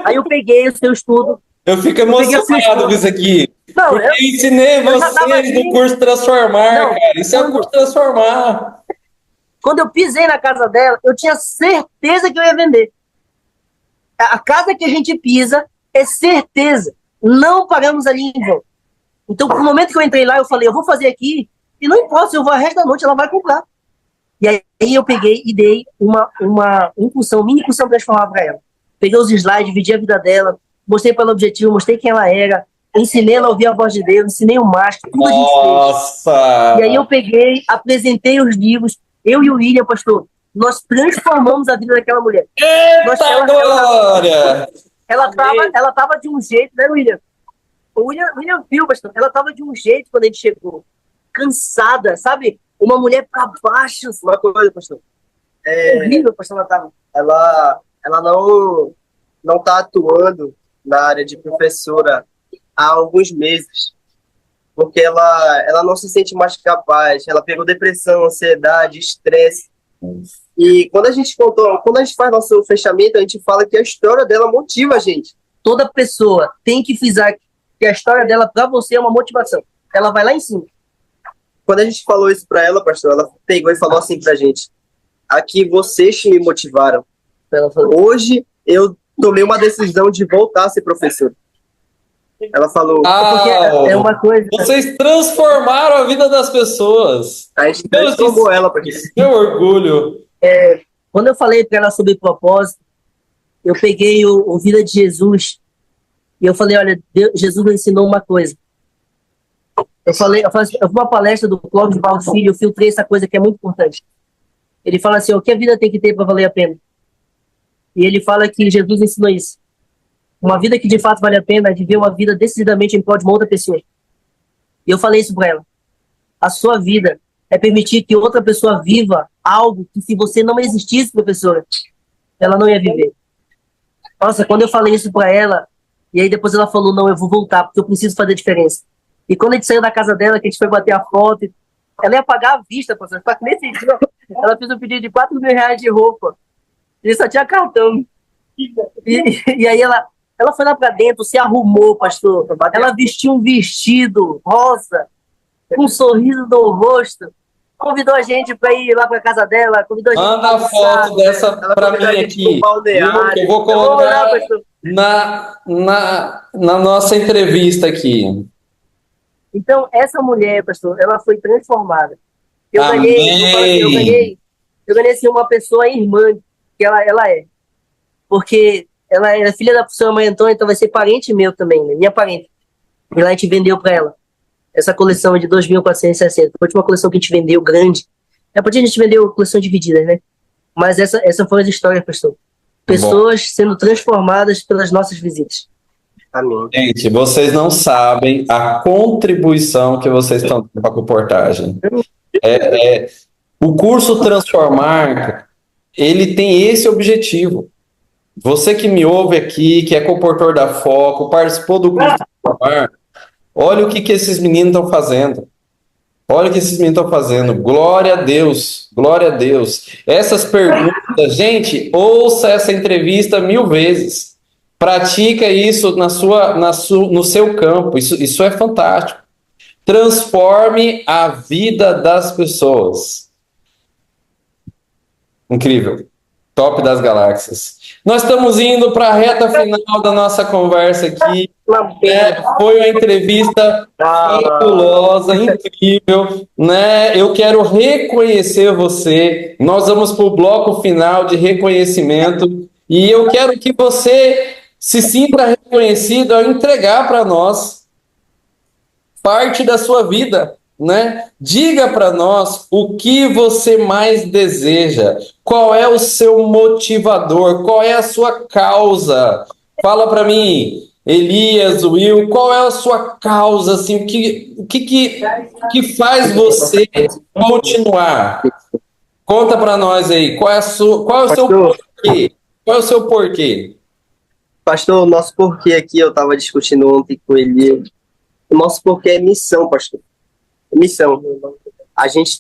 Aí eu peguei o seu estudo. Eu fico emocionado com isso aqui. Não, porque eu ensinei vocês no curso Transformar, cara. Isso é o curso Transformar. Quando eu pisei na casa dela, eu tinha certeza que eu ia vender. A casa que a gente pisa é certeza. Não pagamos ali em vão. Então, no momento que eu entrei lá, eu falei, eu vou fazer aqui, e não importa, se eu vou a resto da noite, ela vai comprar. E aí eu peguei e dei uma incursão, mini incursão Transformar para ela. Peguei os slides, dividi a vida dela, mostrei para ela o objetivo, mostrei quem ela era, ensinei ela a ouvir a voz de Deus, ensinei o mágico, tudo a gente fez. Nossa! E aí eu peguei, apresentei os livros, eu e o William, pastor, nós transformamos a vida daquela mulher. Eita glória! Ela tava de um jeito, né, William? O William viu, pastor, ela tava de um jeito quando a gente chegou, cansada, sabe? Uma mulher pra baixo. Uma coisa, pastor. Horrível, pastor, ela tava. Ela não tá atuando na área de professora há alguns meses, porque ela não se sente mais capaz, ela pegou depressão, ansiedade, estresse, e quando a gente faz nosso fechamento, a gente fala que a história dela motiva a gente. Toda pessoa tem que frisar que a história dela para você é uma motivação, ela vai lá em cima. Quando a gente falou isso para ela, pastor, ela pegou e falou assim pra gente, aqui vocês que me motivaram, hoje eu tomei uma decisão de voltar a ser professor. Ela falou... porque é uma coisa... Vocês transformaram a vida das pessoas. A gente transformou ela para isso. Meu orgulho. Quando eu falei para ela sobre propósito, eu peguei o Vida de Jesus E eu falei, olha, Jesus me ensinou uma coisa. Eu fui uma palestra do Clóvis de Barros Filho, eu filtrei essa coisa que é muito importante. Ele fala assim, o que a vida tem que ter para valer a pena? E ele fala que Jesus ensinou isso. Uma vida que de fato vale a pena é viver uma vida decididamente em prol de uma outra pessoa. E eu falei isso para ela. A sua vida é permitir que outra pessoa viva algo que, se você não existisse, professora, ela não ia viver. Nossa, quando eu falei isso para ela, e aí depois ela falou, não, eu vou voltar, porque eu preciso fazer diferença. E quando a gente saiu da casa dela, que a gente foi bater a foto, ela ia pagar à vista, professor. Só que nesse dia, ela fez um pedido de R$ 4.000 de roupa. E só tinha cartão. E aí ela foi lá pra dentro, se arrumou, pastor. Ela vestiu um vestido rosa, com um sorriso no rosto. Convidou a gente para ir lá pra casa dela. Convidou a gente. Manda a foto dessa para mim aqui. Eu vou colocar na nossa entrevista aqui. Então, essa mulher, pastor, ela foi transformada. Eu Amém. ganhei assim, uma pessoa irmã, que ela é. Porque ela é filha da professora Maria Antônia, então vai ser parente meu também, né? Minha parente. E lá a gente vendeu para ela. Essa coleção é de 2.460. Foi a última coleção que a gente vendeu, grande. A partir a gente vendeu coleção dividida, né? Mas essa foi a história, pastor. Pessoas sendo transformadas pelas nossas visitas. Amém. Gente, vocês não sabem a contribuição que vocês estão dando para a comportagem. O curso Transformar, ele tem esse objetivo. Você que me ouve aqui, que é comportor da Foco, participou do curso Transformar, olha o que esses meninos estão fazendo. Olha o que esses meninos estão fazendo. Glória a Deus. Glória a Deus. Essas perguntas, gente, ouça essa entrevista 1000 vezes. Pratica isso no seu campo. Isso é fantástico. Transforme a vida das pessoas. Incrível. Top das galáxias. Nós estamos indo para a reta final da nossa conversa aqui. Foi uma entrevista fabulosa, incrível, né? Eu quero reconhecer você. Nós vamos para o bloco final de reconhecimento e eu quero que você se sinta reconhecido ao entregar para nós parte da sua vida, né? Diga para nós o que você mais deseja, qual é o seu motivador, qual é a sua causa. Fala para mim, Elias, Will, qual é a sua causa, assim, o que faz você continuar? Conta para nós aí, qual é o seu porquê? Qual é o seu porquê? Pastor, o nosso porquê aqui, eu estava discutindo ontem com ele. O nosso porquê é missão, pastor. Missão. A gente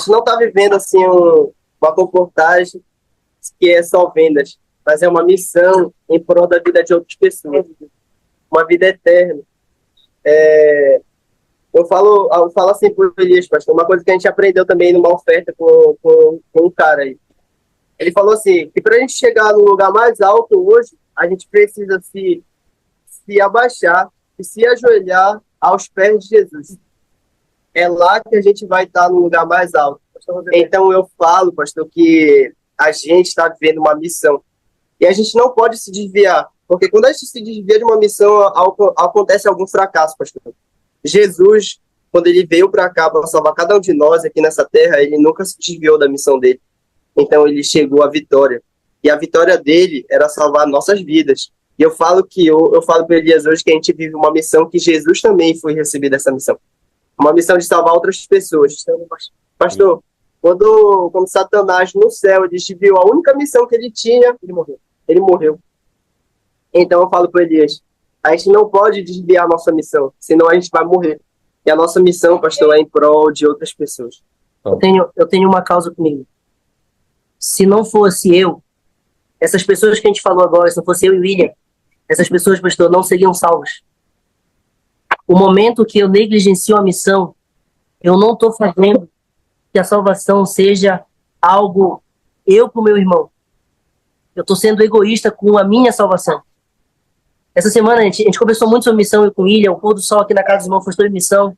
não está vivendo assim uma comportagem que é só vendas, mas é uma missão em prol da vida de outras pessoas, uma vida eterna. Eu falo assim por Elias, pastor, uma coisa que a gente aprendeu também numa oferta com um cara aí. Ele falou assim, que para a gente chegar no lugar mais alto hoje, a gente precisa se abaixar e se ajoelhar aos pés de Jesus. É lá que a gente vai estar no lugar mais alto. Então eu falo, pastor, que a gente está vivendo uma missão. E a gente não pode se desviar, porque quando a gente se desvia de uma missão, acontece algum fracasso, pastor. Jesus, quando ele veio para cá para salvar cada um de nós aqui nessa terra, ele nunca se desviou da missão dele. Então ele chegou à vitória. E a vitória dele era salvar nossas vidas. E eu falo para Elias hoje que a gente vive uma missão que Jesus também foi receber dessa missão. Uma missão de salvar outras pessoas. Pastor, quando Satanás no céu desviou a única missão que ele tinha, ele morreu. Então eu falo para Elias, a gente não pode desviar a nossa missão, senão a gente vai morrer. E a nossa missão, pastor, é em prol de outras pessoas. Eu tenho uma causa comigo. Se não fosse eu, essas pessoas que a gente falou agora, se não fosse eu e o William, essas pessoas, pastor, não seriam salvas. O momento que eu negligencio a missão, eu não estou fazendo que a salvação seja algo eu para o meu irmão. Eu estou sendo egoísta com a minha salvação. Essa semana a gente conversou muito sobre missão, eu com o William, o pôr do sol aqui na casa dos irmãos foi sobre missão.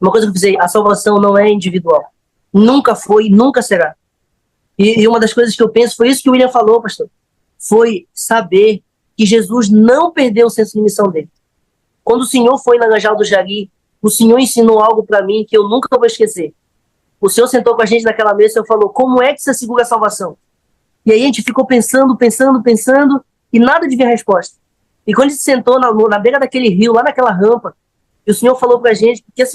Uma coisa que eu fiz, a salvação não é individual. Nunca foi, nunca será. E uma das coisas que eu penso, foi isso que o William falou, pastor. Foi saber que Jesus não perdeu o senso de missão dele. Quando o Senhor foi na Laranjal do Jari, o Senhor ensinou algo para mim que eu nunca vou esquecer. O Senhor sentou com a gente naquela mesa e falou, como é que você segura a salvação? E aí a gente ficou pensando, e nada de vir a resposta. E quando a gente sentou na beira daquele rio, lá naquela rampa, e o Senhor falou pra gente que a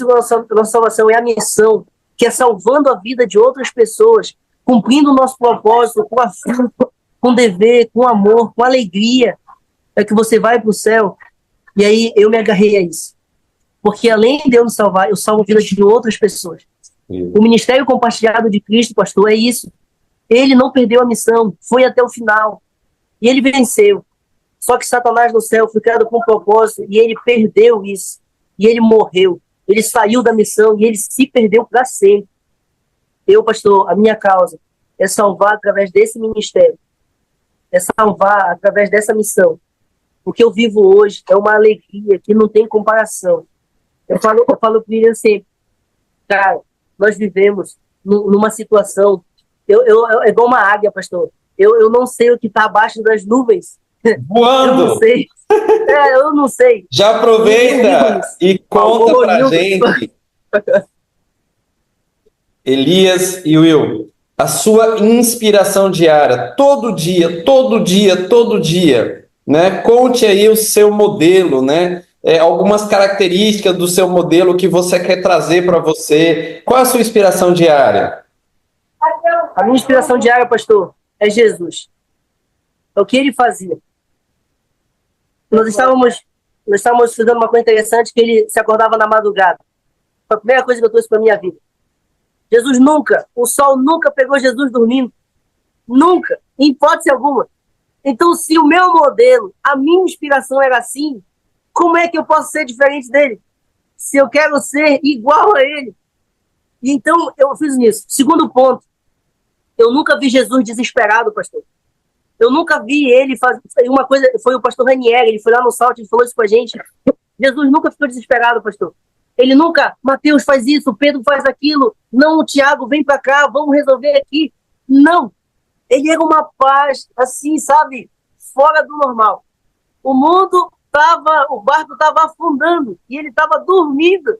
nossa salvação é a missão, que é salvando a vida de outras pessoas, cumprindo o nosso propósito com afinco, com dever, com amor, com alegria, é que você vai pro céu. E aí eu me agarrei a isso. Porque além de eu me salvar, eu salvo a vida de outras pessoas. O ministério compartilhado de Cristo, pastor, é isso. Ele não perdeu a missão, foi até o final. E ele venceu. Só que Satanás no céu foi criado com um propósito e ele perdeu isso. E ele morreu. Ele saiu da missão e ele se perdeu para sempre. Eu, pastor, a minha causa é salvar através desse ministério. É salvar através dessa missão. O que eu vivo hoje é uma alegria que não tem comparação. Eu falo para o William sempre, cara, nós vivemos numa situação, é igual uma águia, pastor. Eu não sei o que está abaixo das nuvens. Voando! Eu não sei. Eu não sei. Já aproveita e conta pra gente, Elias e Will, a sua inspiração diária, todo dia, né? Conte aí o seu modelo, né? Algumas características do seu modelo que você quer trazer para você. Qual é a sua inspiração diária? A minha inspiração diária, pastor, é Jesus. É o que ele fazia. Nós estávamos estudando uma coisa interessante, que ele se acordava na madrugada. Foi a primeira coisa que eu trouxe para a minha vida. O sol nunca pegou Jesus dormindo. Nunca, em hipótese alguma. Então, se o meu modelo, a minha inspiração era assim, como é que eu posso ser diferente dele? Se eu quero ser igual a ele. E então, eu fiz isso. Segundo ponto, eu nunca vi Jesus desesperado, pastor. Eu nunca vi ele fazer uma coisa. Foi o pastor Ranieri, ele foi lá no Salt, ele falou isso com a gente. Jesus nunca ficou desesperado, pastor. Ele nunca, Mateus faz isso, Pedro faz aquilo. Não, Tiago, vem pra cá, vamos resolver aqui. Não. Ele era uma paz, assim, sabe, fora do normal. O barco estava afundando e ele estava dormindo.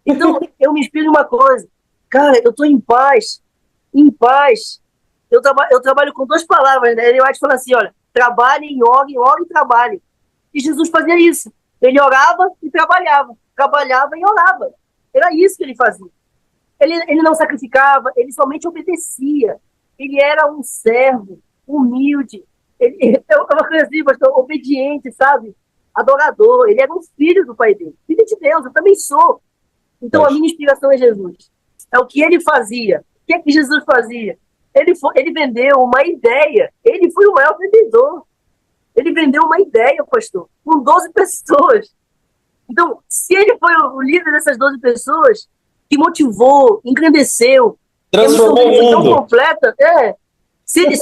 Então, eu me inspiro em uma coisa. Cara, eu estou em paz. Em paz. Eu trabalho com duas palavras, né? Ele vai te falar assim, olha, trabalhem, orem e trabalhem. E Jesus fazia isso. Ele orava e trabalhava e orava. Era isso que ele fazia. Ele não sacrificava, ele somente obedecia. Ele era um servo, humilde. Ele é uma coisa assim, pastor, obediente, sabe? Adorador. Ele era um filho do pai dele. Filho de Deus, eu também sou. Então, a minha inspiração é Jesus. É o que ele fazia. O que é que Jesus fazia? Ele vendeu uma ideia. Ele foi o maior vendedor. Ele vendeu uma ideia, pastor, com 12 pessoas. Então, se ele foi o líder dessas 12 pessoas, que motivou, engrandeceu, transformou o mundo. Tão completa,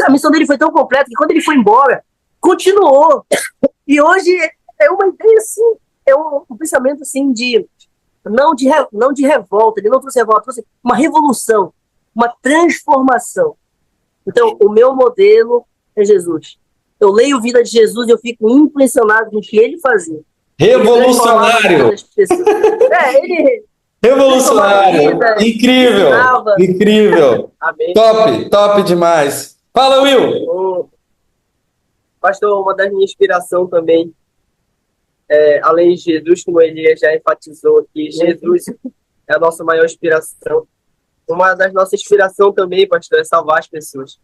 a missão dele foi tão completa que quando ele foi embora, continuou. E hoje é uma ideia assim, é um pensamento assim não de revolta, ele não trouxe revolta, trouxe uma revolução, uma transformação. Então, o meu modelo é Jesus. Eu leio a vida de Jesus e eu fico impressionado com o que ele fazia. Revolucionário! Revolucionário! Incrível! Incrível! Amém. Top demais! Fala, Will! Pastor, uma das minhas inspirações também, além de Jesus, como ele já enfatizou aqui, Jesus é a nossa maior inspiração. Uma das nossas inspirações também, pastor, é salvar as pessoas.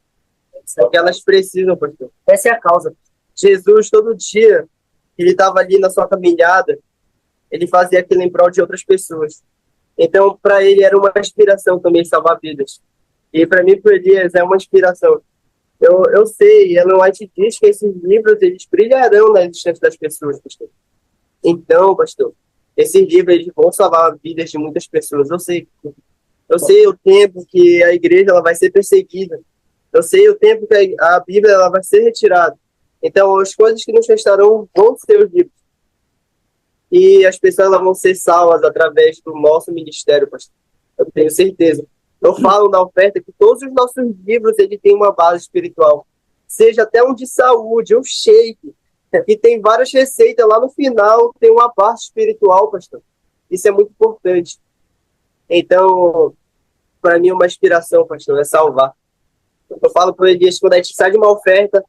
É o que elas precisam, pastor. Essa é a causa. Jesus, todo dia, ele estava ali na sua caminhada, ele fazia aquilo em prol de outras pessoas. Então, para ele, era uma inspiração também salvar vidas. E para mim, para Elias, é uma inspiração. Eu sei, Ellen White diz que esses livros, eles brilharão na existência das pessoas, pastor. Então, pastor, esses livros, eles vão salvar vidas de muitas pessoas. Eu sei o tempo que a igreja ela vai ser perseguida. Eu sei o tempo que a Bíblia ela vai ser retirada. Então, as coisas que nos restarão vão ser os livros. E as pessoas elas vão ser salvas através do nosso ministério, pastor. Eu tenho certeza. Eu falo na oferta que todos os nossos livros ele têm uma base espiritual. Seja até um de saúde, um shake. E tem várias receitas lá no final, tem uma parte espiritual, pastor. Isso é muito importante. Então, para mim, uma inspiração, pastor, é salvar. Eu falo para Elias, quando a gente sai de uma oferta,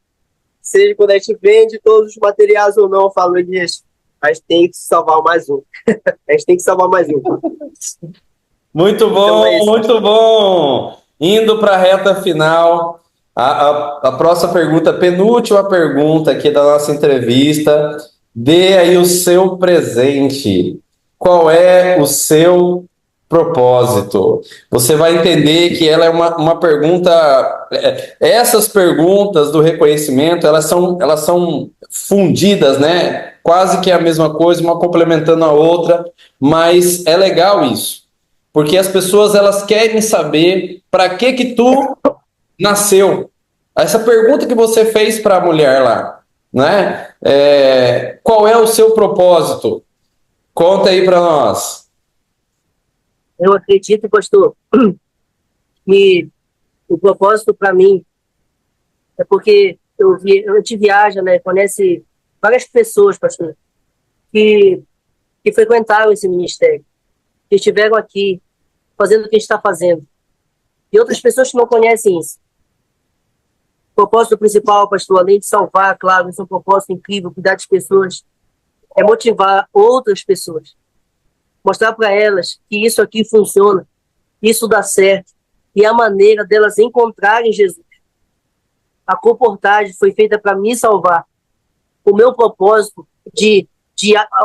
seja quando a gente vende todos os materiais ou não, eu falo, Elias, a gente tem que salvar mais um. A gente tem que salvar mais um. Muito bom, Então é isso. muito bom. Indo para a reta final, a próxima pergunta, penúltima pergunta aqui da nossa entrevista. Dê aí o seu presente. Qual é o seu propósito? Você vai entender que ela é uma pergunta. Essas perguntas do reconhecimento, elas são fundidas, né? Quase que a mesma coisa, uma complementando a outra, mas é legal isso. Porque as pessoas elas querem saber para que tu nasceu. Essa pergunta que você fez para a mulher lá, né? Qual é o seu propósito? Conta aí para nós. Eu acredito, pastor, que o propósito para mim é porque a gente viaja, né? Conhece várias pessoas, pastor, que frequentaram esse ministério, que estiveram aqui fazendo o que a gente está fazendo. E outras pessoas que não conhecem isso. O propósito principal, pastor, além de salvar, claro, esse é um propósito incrível, cuidar das pessoas, é motivar outras pessoas. Mostrar para elas que isso aqui funciona, isso dá certo, e a maneira delas encontrarem Jesus. A comportagem foi feita para me salvar. O meu propósito de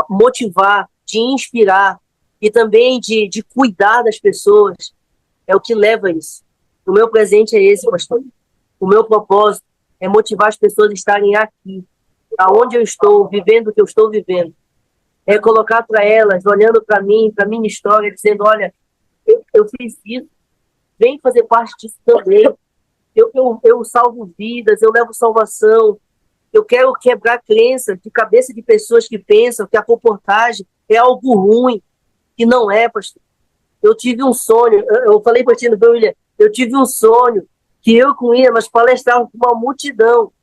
motivar, de inspirar e também de cuidar das pessoas é o que leva a isso. O meu presente é esse, pastor. O meu propósito é motivar as pessoas a estarem aqui, aonde eu estou, vivendo o que eu estou vivendo. É colocar para elas, olhando para mim, para minha história, dizendo, olha, eu fiz isso, vem fazer parte disso também. Eu salvo vidas, eu levo salvação. Eu quero quebrar crença de cabeça de pessoas que pensam que a comportagem é algo ruim, que não é, pastor. Eu tive um sonho, eu falei para ti, William, eu tive um sonho que eu com ele, nós palestrávamos com uma multidão.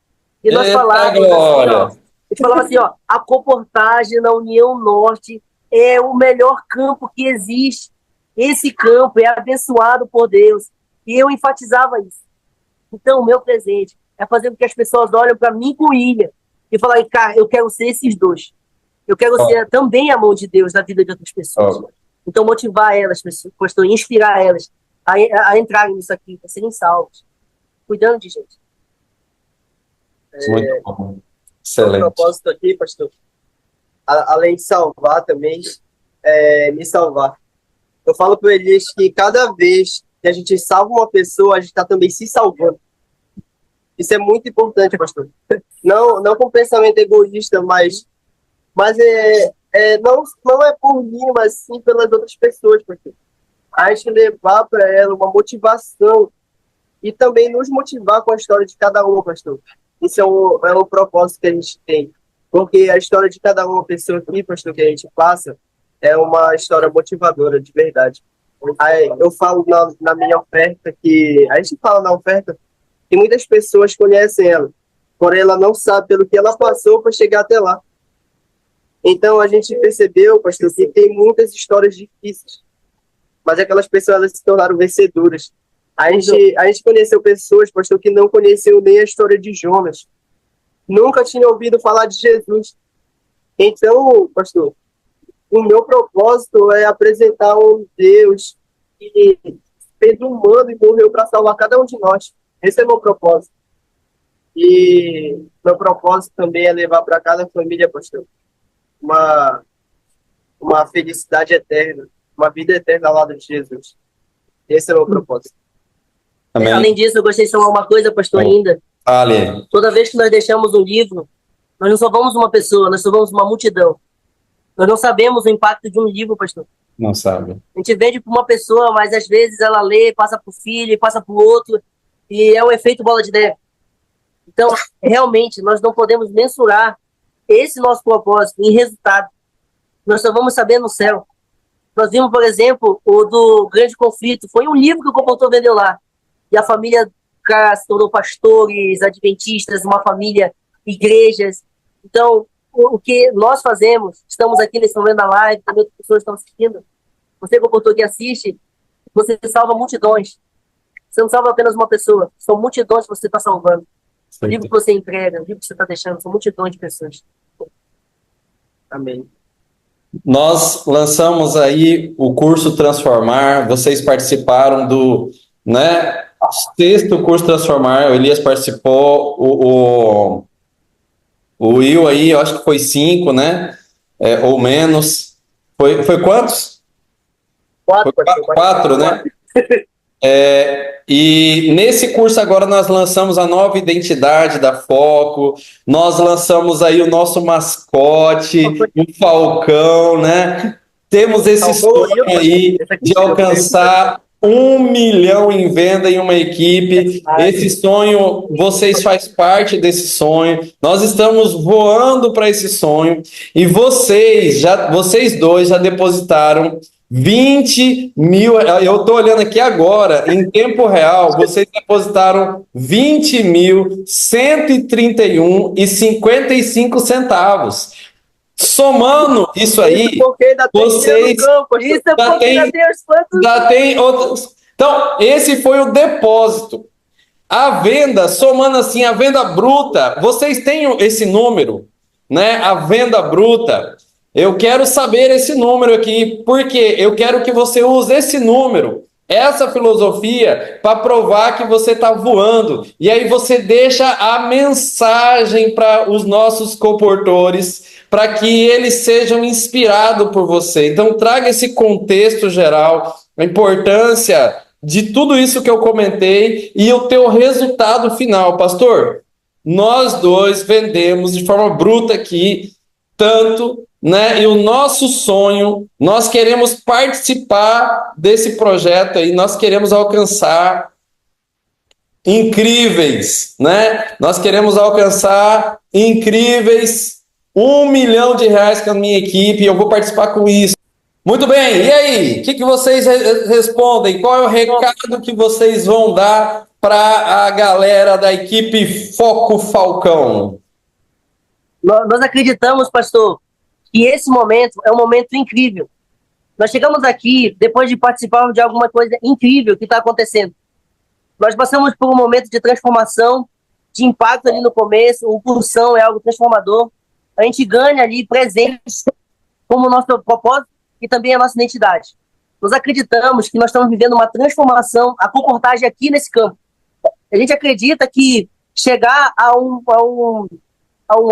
E nós falávamos assim, ó, a gente falava assim, ó, a comportagem na União Norte é o melhor campo que existe. Esse campo é abençoado por Deus. E eu enfatizava isso. Então, o meu presente é fazer com que as pessoas olhem para mim com ilha e falarem, cara, eu quero ser esses dois. Eu quero ser também a mão de Deus na vida de outras pessoas. Então, motivar elas, pastor, inspirar elas a entrarem nisso aqui, para serem salvos. Cuidando de gente. Muito bom. Excelente. O propósito aqui, pastor, além de salvar também, me salvar. Eu falo para eles que cada vez que a gente salva uma pessoa, a gente está também se salvando. Isso é muito importante, pastor. Não com pensamento egoísta, mas não é por mim, mas sim pelas outras pessoas, pastor. A gente levar para ela uma motivação e também nos motivar com a história de cada uma, pastor. Isso é um propósito que a gente tem. Porque a história de cada uma pessoa aqui, pastor, que a gente passa, é uma história motivadora, de verdade. Aí, eu falo na minha oferta que... A gente fala na oferta que muitas pessoas conhecem ela, porém ela não sabe pelo que ela passou para chegar até lá. Então a gente percebeu, pastor, que tem muitas histórias difíceis, mas aquelas pessoas elas se tornaram vencedoras. A gente conheceu pessoas, pastor, que não conheciam nem a história de Jonas. Nunca tinham ouvido falar de Jesus. Então, pastor, o meu propósito é apresentar um Deus que fez humano e morreu para salvar cada um de nós. Esse é o meu propósito. E meu propósito também é levar para cada família, pastor, uma felicidade eterna, uma vida eterna ao lado de Jesus. Esse é o meu propósito. Amém. Além disso, eu gostaria de falar uma coisa, pastor, ainda. Fale. Toda vez que nós deixamos um livro, nós não salvamos uma pessoa, nós salvamos uma multidão. Nós não sabemos o impacto de um livro, pastor. Não sabe. A gente vende para uma pessoa, mas às vezes ela lê, passa para o filho, passa para o outro, e é um efeito bola de neve. Então, realmente, nós não podemos mensurar esse nosso propósito em resultado. Nós só vamos saber no céu. Nós vimos, por exemplo, o do Grande Conflito. Foi um livro que o compositor vendeu lá. E a família se tornou pastores, adventistas, uma família, igrejas. Então, o que nós fazemos, estamos aqui nesse momento da live, também outras pessoas estão assistindo, você, comportou que assiste, você salva multidões. Você não salva apenas uma pessoa, são multidões que você está salvando. O livro que você entrega, o livro que você está deixando, são multidões de pessoas. Amém. Nós lançamos aí o curso Transformar, vocês participaram do, né, sexto curso Transformar, o Elias participou, o Will aí, eu acho que foi 5, né, ou menos, foi quantos? 4, Foi 4, né? E nesse curso agora nós lançamos a nova identidade da Foco, nós lançamos aí o nosso mascote, o Falcão, né? Temos esse sonho aí de alcançar 1 milhão em venda em uma equipe. Esse sonho, vocês fazem parte desse sonho. Nós estamos voando para esse sonho e vocês dois já depositaram 20 mil, eu estou olhando aqui agora, em tempo real, vocês depositaram 20.131,55 centavos. Somando isso aí, vocês já tem outros. Então, esse foi o depósito. A venda, somando assim, a venda bruta, vocês têm esse número, né? A venda bruta. Eu quero saber esse número aqui, porque eu quero que você use esse número, essa filosofia, para provar que você está voando. E aí você deixa a mensagem para os nossos comportores, para que eles sejam inspirados por você. Então, traga esse contexto geral, a importância de tudo isso que eu comentei e o teu resultado final. Pastor, nós dois vendemos de forma bruta aqui, tanto, né? E o nosso sonho, nós queremos participar desse projeto aí, nós queremos alcançar incríveis, né? Nós queremos alcançar incríveis R$ 1 milhão com a minha equipe, e eu vou participar com isso. Muito bem, e aí? O que vocês respondem? Qual é o recado que vocês vão dar para a galera da equipe Foco Falcão? Nós acreditamos, pastor, que esse momento é um momento incrível. Nós chegamos aqui depois de participar de alguma coisa incrível que está acontecendo. Nós passamos por um momento de transformação, de impacto ali no começo, o pulsão é algo transformador. A gente ganha ali presentes como nosso propósito e também a nossa identidade. Nós acreditamos que nós estamos vivendo uma transformação, a comportagem aqui nesse campo. A gente acredita que chegar a um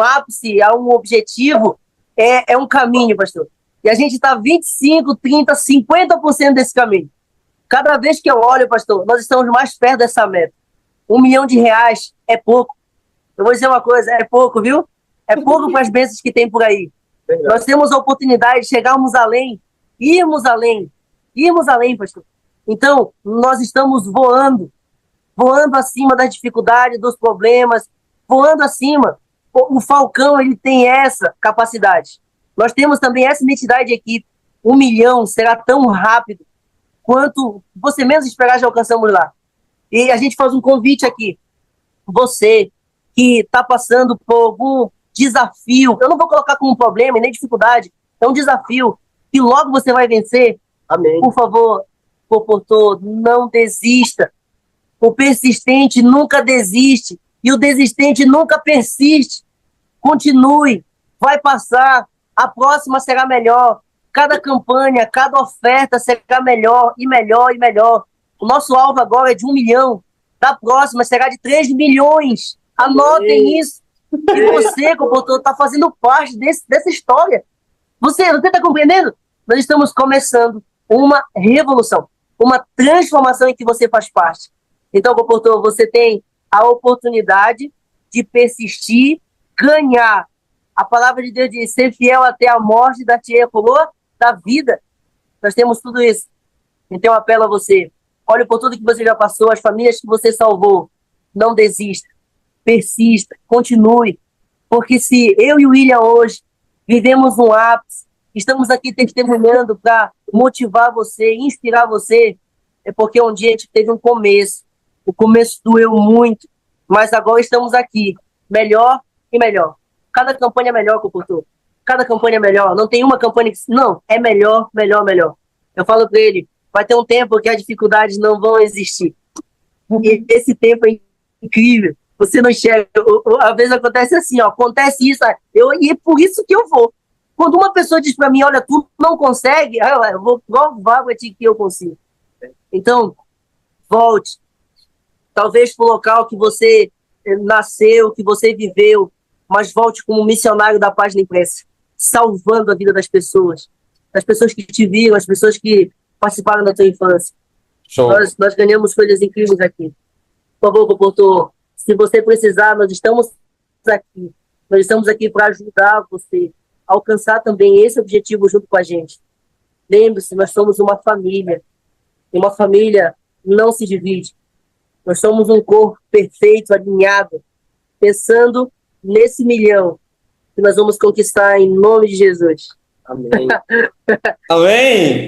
ápice, a um objetivo, é um caminho, pastor. E a gente está 25, 30, 50% desse caminho. Cada vez que eu olho, pastor, nós estamos mais perto dessa meta. R$ 1 milhão é pouco. Eu vou dizer uma coisa, é pouco, viu? É pouco para as bênçãos que tem por aí. Nós temos a oportunidade de chegarmos além, irmos além, pastor. Então, nós estamos voando acima das dificuldades, dos problemas, voando acima. O Falcão, ele tem essa capacidade. Nós temos também essa identidade de equipe. 1 milhão será tão rápido quanto você menos esperar, já alcançamos lá. E a gente faz um convite aqui. Você que está passando por algum desafio, eu não vou colocar como problema e nem dificuldade, é um desafio que logo você vai vencer. Amém. Por favor, comportor, não desista. O persistente nunca desiste e o desistente nunca persiste. Continue, vai passar, a próxima será melhor. Cada campanha, cada oferta será melhor e melhor e melhor. O nosso alvo agora é de 1 milhão. Da próxima será de 3 milhões. Anotem isso. E você, comportor, está fazendo parte dessa história. Você está compreendendo? Nós estamos começando uma revolução, uma transformação em que você faz parte. Então, comportor, você tem a oportunidade de persistir, ganhar. A palavra de Deus diz, ser fiel até a morte, dar-te a coroa da vida. Nós temos tudo isso. Então, eu apelo a você. Olhe por tudo que você já passou, as famílias que você salvou. Não desista. Persista, continue, porque se eu e o William hoje vivemos um ápice, estamos aqui testemunhando para motivar você, inspirar você, é porque um dia a gente teve um começo, o começo doeu muito, mas agora estamos aqui, melhor e melhor. Cada campanha é melhor, comportou. Cada campanha é melhor. Não tem uma campanha que... Não, é melhor, melhor, melhor. Eu falo pra ele, vai ter um tempo que as dificuldades não vão existir. E esse tempo é incrível. Você não enxerga. Às vezes acontece assim, ó. Acontece isso. E é por isso que eu vou. Quando uma pessoa diz pra mim, olha, tu não consegue, eu vou igual vago que eu consigo. Então, volte. Talvez pro local que você nasceu, que você viveu, mas volte como missionário da página impressa, salvando a vida das pessoas que te viram, as pessoas que participaram da tua infância. Show. Nós ganhamos coisas incríveis aqui. Por favor, comportor, se você precisar, nós estamos aqui. Nós estamos aqui para ajudar você a alcançar também esse objetivo junto com a gente. Lembre-se, nós somos uma família. E uma família não se divide. Nós somos um corpo perfeito, alinhado, pensando nesse 1.000.000 que nós vamos conquistar em nome de Jesus. Amém. Amém?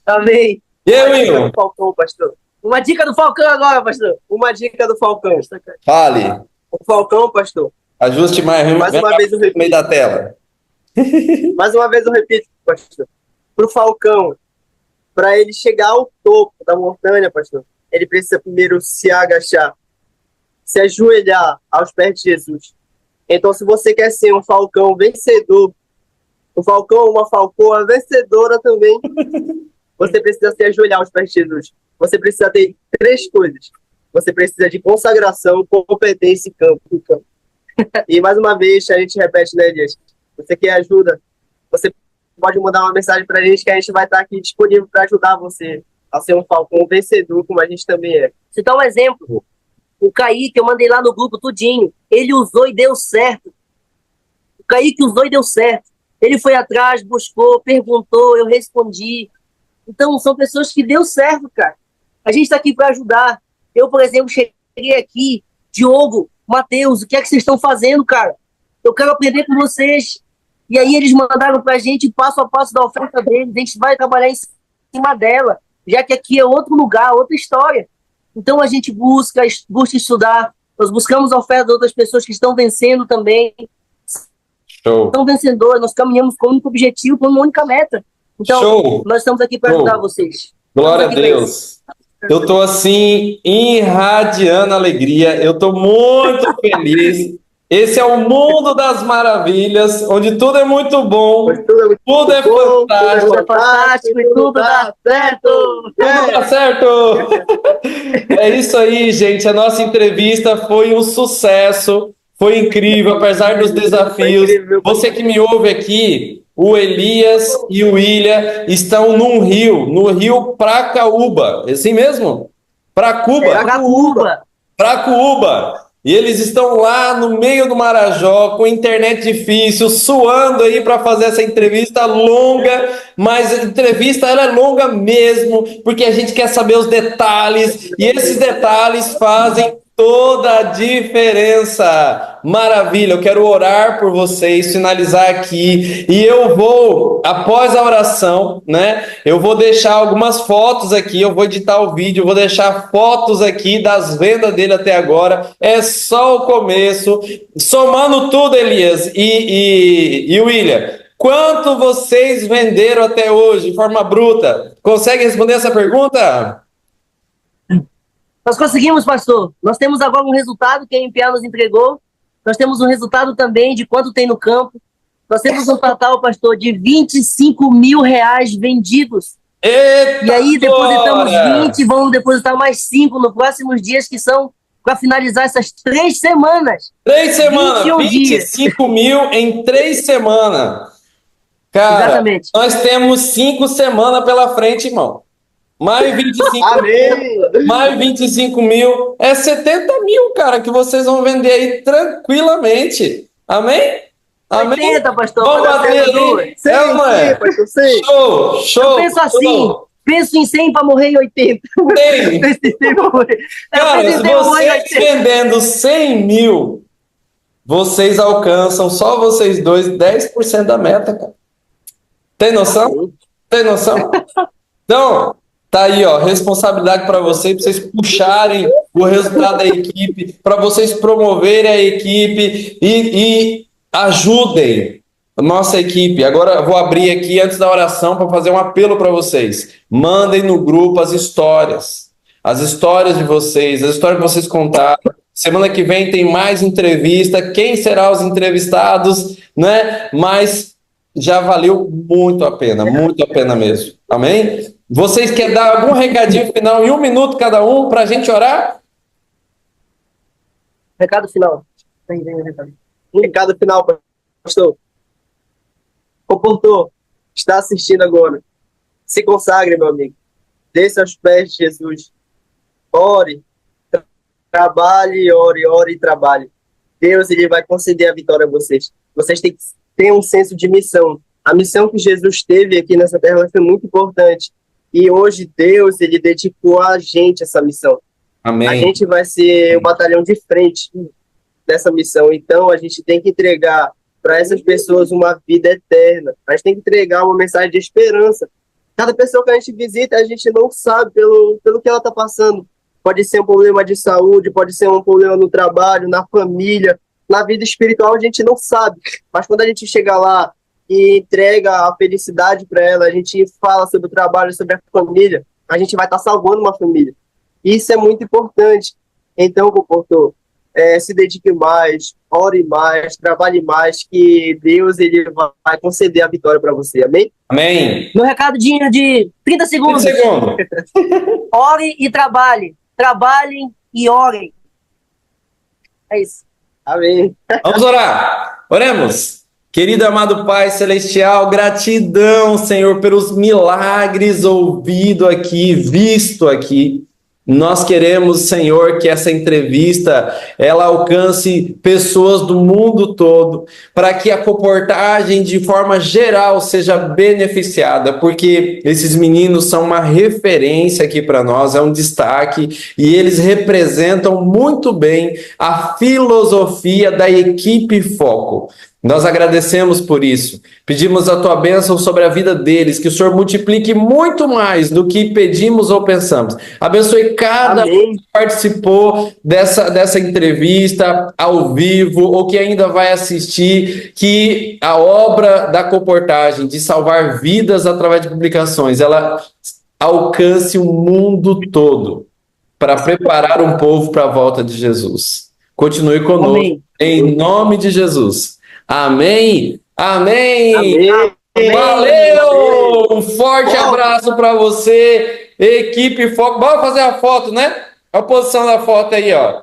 Amém. E aí, Uma dica Will? do Falcão, pastor. Uma dica do Falcão agora, pastor. Uma dica do Falcão. Fale. O Falcão, pastor. Ajuste mais Uma vez eu no meio da tela. Mais uma vez eu repito, pastor. Pro Falcão, para ele chegar ao topo da montanha, pastor, ele precisa primeiro se agachar, se ajoelhar aos pés de Jesus. Então, se você quer ser um falcão vencedor, um falcão, uma falcoa vencedora também, você precisa se ajoelhar aos pés de Jesus. Você precisa ter 3 coisas. Você precisa de consagração, competência e campo. E mais uma vez, a gente repete, né, Elias? Você quer ajuda? Você pode mandar uma mensagem pra gente que a gente vai estar aqui disponível para ajudar você a ser um falcão vencedor, como a gente também é. Você dá um exemplo. O Kaique, eu mandei lá no grupo tudinho. Ele usou e deu certo. O Kaique usou e deu certo. Ele foi atrás, buscou, perguntou, eu respondi. Então, são pessoas que deu certo, cara. A gente está aqui para ajudar. Eu, por exemplo, cheguei aqui, Diogo, Matheus, o que é que vocês estão fazendo, cara? Eu quero aprender com vocês. E aí eles mandaram pra gente passo a passo da oferta deles. A gente vai trabalhar em cima dela, já que aqui é outro lugar, outra história. Então a gente busca estudar. Nós buscamos a oferta de outras pessoas que estão vencendo também. Show. Estão vencedores. Nós caminhamos com um único objetivo, com uma única meta. Então, Show. nós estamos aqui para ajudar vocês. Glória a Deus. Eu tô assim, irradiando alegria. Eu tô muito feliz. Esse é o mundo das maravilhas, onde tudo é muito bom, tudo é fantástico, e tudo dá certo. tudo dá certo. É isso aí, gente. A nossa entrevista foi um sucesso, foi incrível, apesar dos desafios. Você que me ouve aqui, o Elias e o William estão no rio Pracaúba. É assim mesmo? Pracuúba. E eles estão lá no meio do Marajó, com internet difícil, suando aí para fazer essa entrevista longa, mas a entrevista ela é longa mesmo, porque a gente quer saber os detalhes, e esses detalhes fazem toda a diferença. Maravilha, eu quero orar por vocês, finalizar aqui, e eu vou, após a oração, né, eu vou deixar algumas fotos aqui, eu vou editar o vídeo, eu vou deixar fotos aqui das vendas dele até agora, é só o começo, somando tudo, Elias e William, quanto vocês venderam até hoje, de forma bruta? Consegue responder essa pergunta? Nós conseguimos, pastor. Nós temos agora um resultado que a MPA nos entregou. Nós temos um resultado também de quanto tem no campo. Nós temos um total, pastor, de R$25.000 vendidos. Eita, e aí depositamos glória! 20, vamos depositar mais 5 nos próximos dias, que são para finalizar essas 3 semanas. 3 semanas, 25 mil em 3 semanas. Cara, exatamente. Nós temos 5 semanas pela frente, irmão. Mais 25 mil, mais 25 mil, é 70 mil, cara, que vocês vão vender aí tranquilamente. Amém? Amém? 80, pastor. Vamos bater ali. Sim. Show. Eu penso assim, penso em 100 para morrer em 80. Cara, se vocês vendendo 100 mil, vocês alcançam, só vocês dois, 10% da meta, cara. Tem noção? Tem noção? Então... Tá aí, ó, responsabilidade para vocês puxarem o resultado da equipe, para vocês promoverem a equipe e ajudem a nossa equipe. Agora eu vou abrir aqui antes da oração para fazer um apelo para vocês. Mandem no grupo as histórias de vocês, as histórias que vocês contaram. Semana que vem tem mais entrevista. Quem será os entrevistados, né? Mas já valeu muito a pena mesmo. Amém? Vocês querem dar algum recadinho final em 1 minuto cada um para a gente orar? Recado final. Vem, recado. Recado final, pastor. Comportou, está assistindo agora. Se consagre, meu amigo. Desça aos pés de Jesus. Ore, trabalhe, ore e trabalhe. Deus, ele vai conceder a vitória a vocês. Vocês têm que ter um senso de missão. A missão que Jesus teve aqui nessa terra foi muito importante. E hoje Deus, ele dedicou a gente essa missão. Amém. A gente vai ser o batalhão de frente dessa missão. Então, a gente tem que entregar para essas pessoas uma vida eterna. A gente tem que entregar uma mensagem de esperança. Cada pessoa que a gente visita, a gente não sabe pelo que ela está passando. Pode ser um problema de saúde, pode ser um problema no trabalho, na família, na vida espiritual, a gente não sabe. Mas quando a gente chega lá e entrega a felicidade para ela, a gente fala sobre o trabalho, sobre a família, a gente vai estar salvando uma família. Isso é muito importante. Então, comportou, se dedique mais, ore mais, trabalhe mais, que Deus, ele vai conceder a vitória para você. Amém? Amém. Meu recado de 30 segundos. 30 segundos. Ore e trabalhe. Trabalhem e orem. É isso. Amém. Vamos orar. Oremos. Querido amado Pai Celestial, gratidão, Senhor, pelos milagres ouvido aqui, visto aqui. Nós queremos, Senhor, que essa entrevista ela alcance pessoas do mundo todo, para que a comportagem de forma geral seja beneficiada, porque esses meninos são uma referência aqui para nós, é um destaque, e eles representam muito bem a filosofia da equipe Foco. Nós agradecemos por isso. Pedimos a tua bênção sobre a vida deles, que o Senhor multiplique muito mais do que pedimos ou pensamos. Abençoe cada um que participou dessa entrevista ao vivo ou que ainda vai assistir, que a obra da comportagem de salvar vidas através de publicações, ela alcance o mundo todo para preparar um povo para a volta de Jesus. Continue conosco. Amém. Em nome de Jesus. Amém. Amém. Amém. Valeu! Um forte abraço para você, equipe Foco. Bora fazer a foto, né? A posição da foto aí, ó.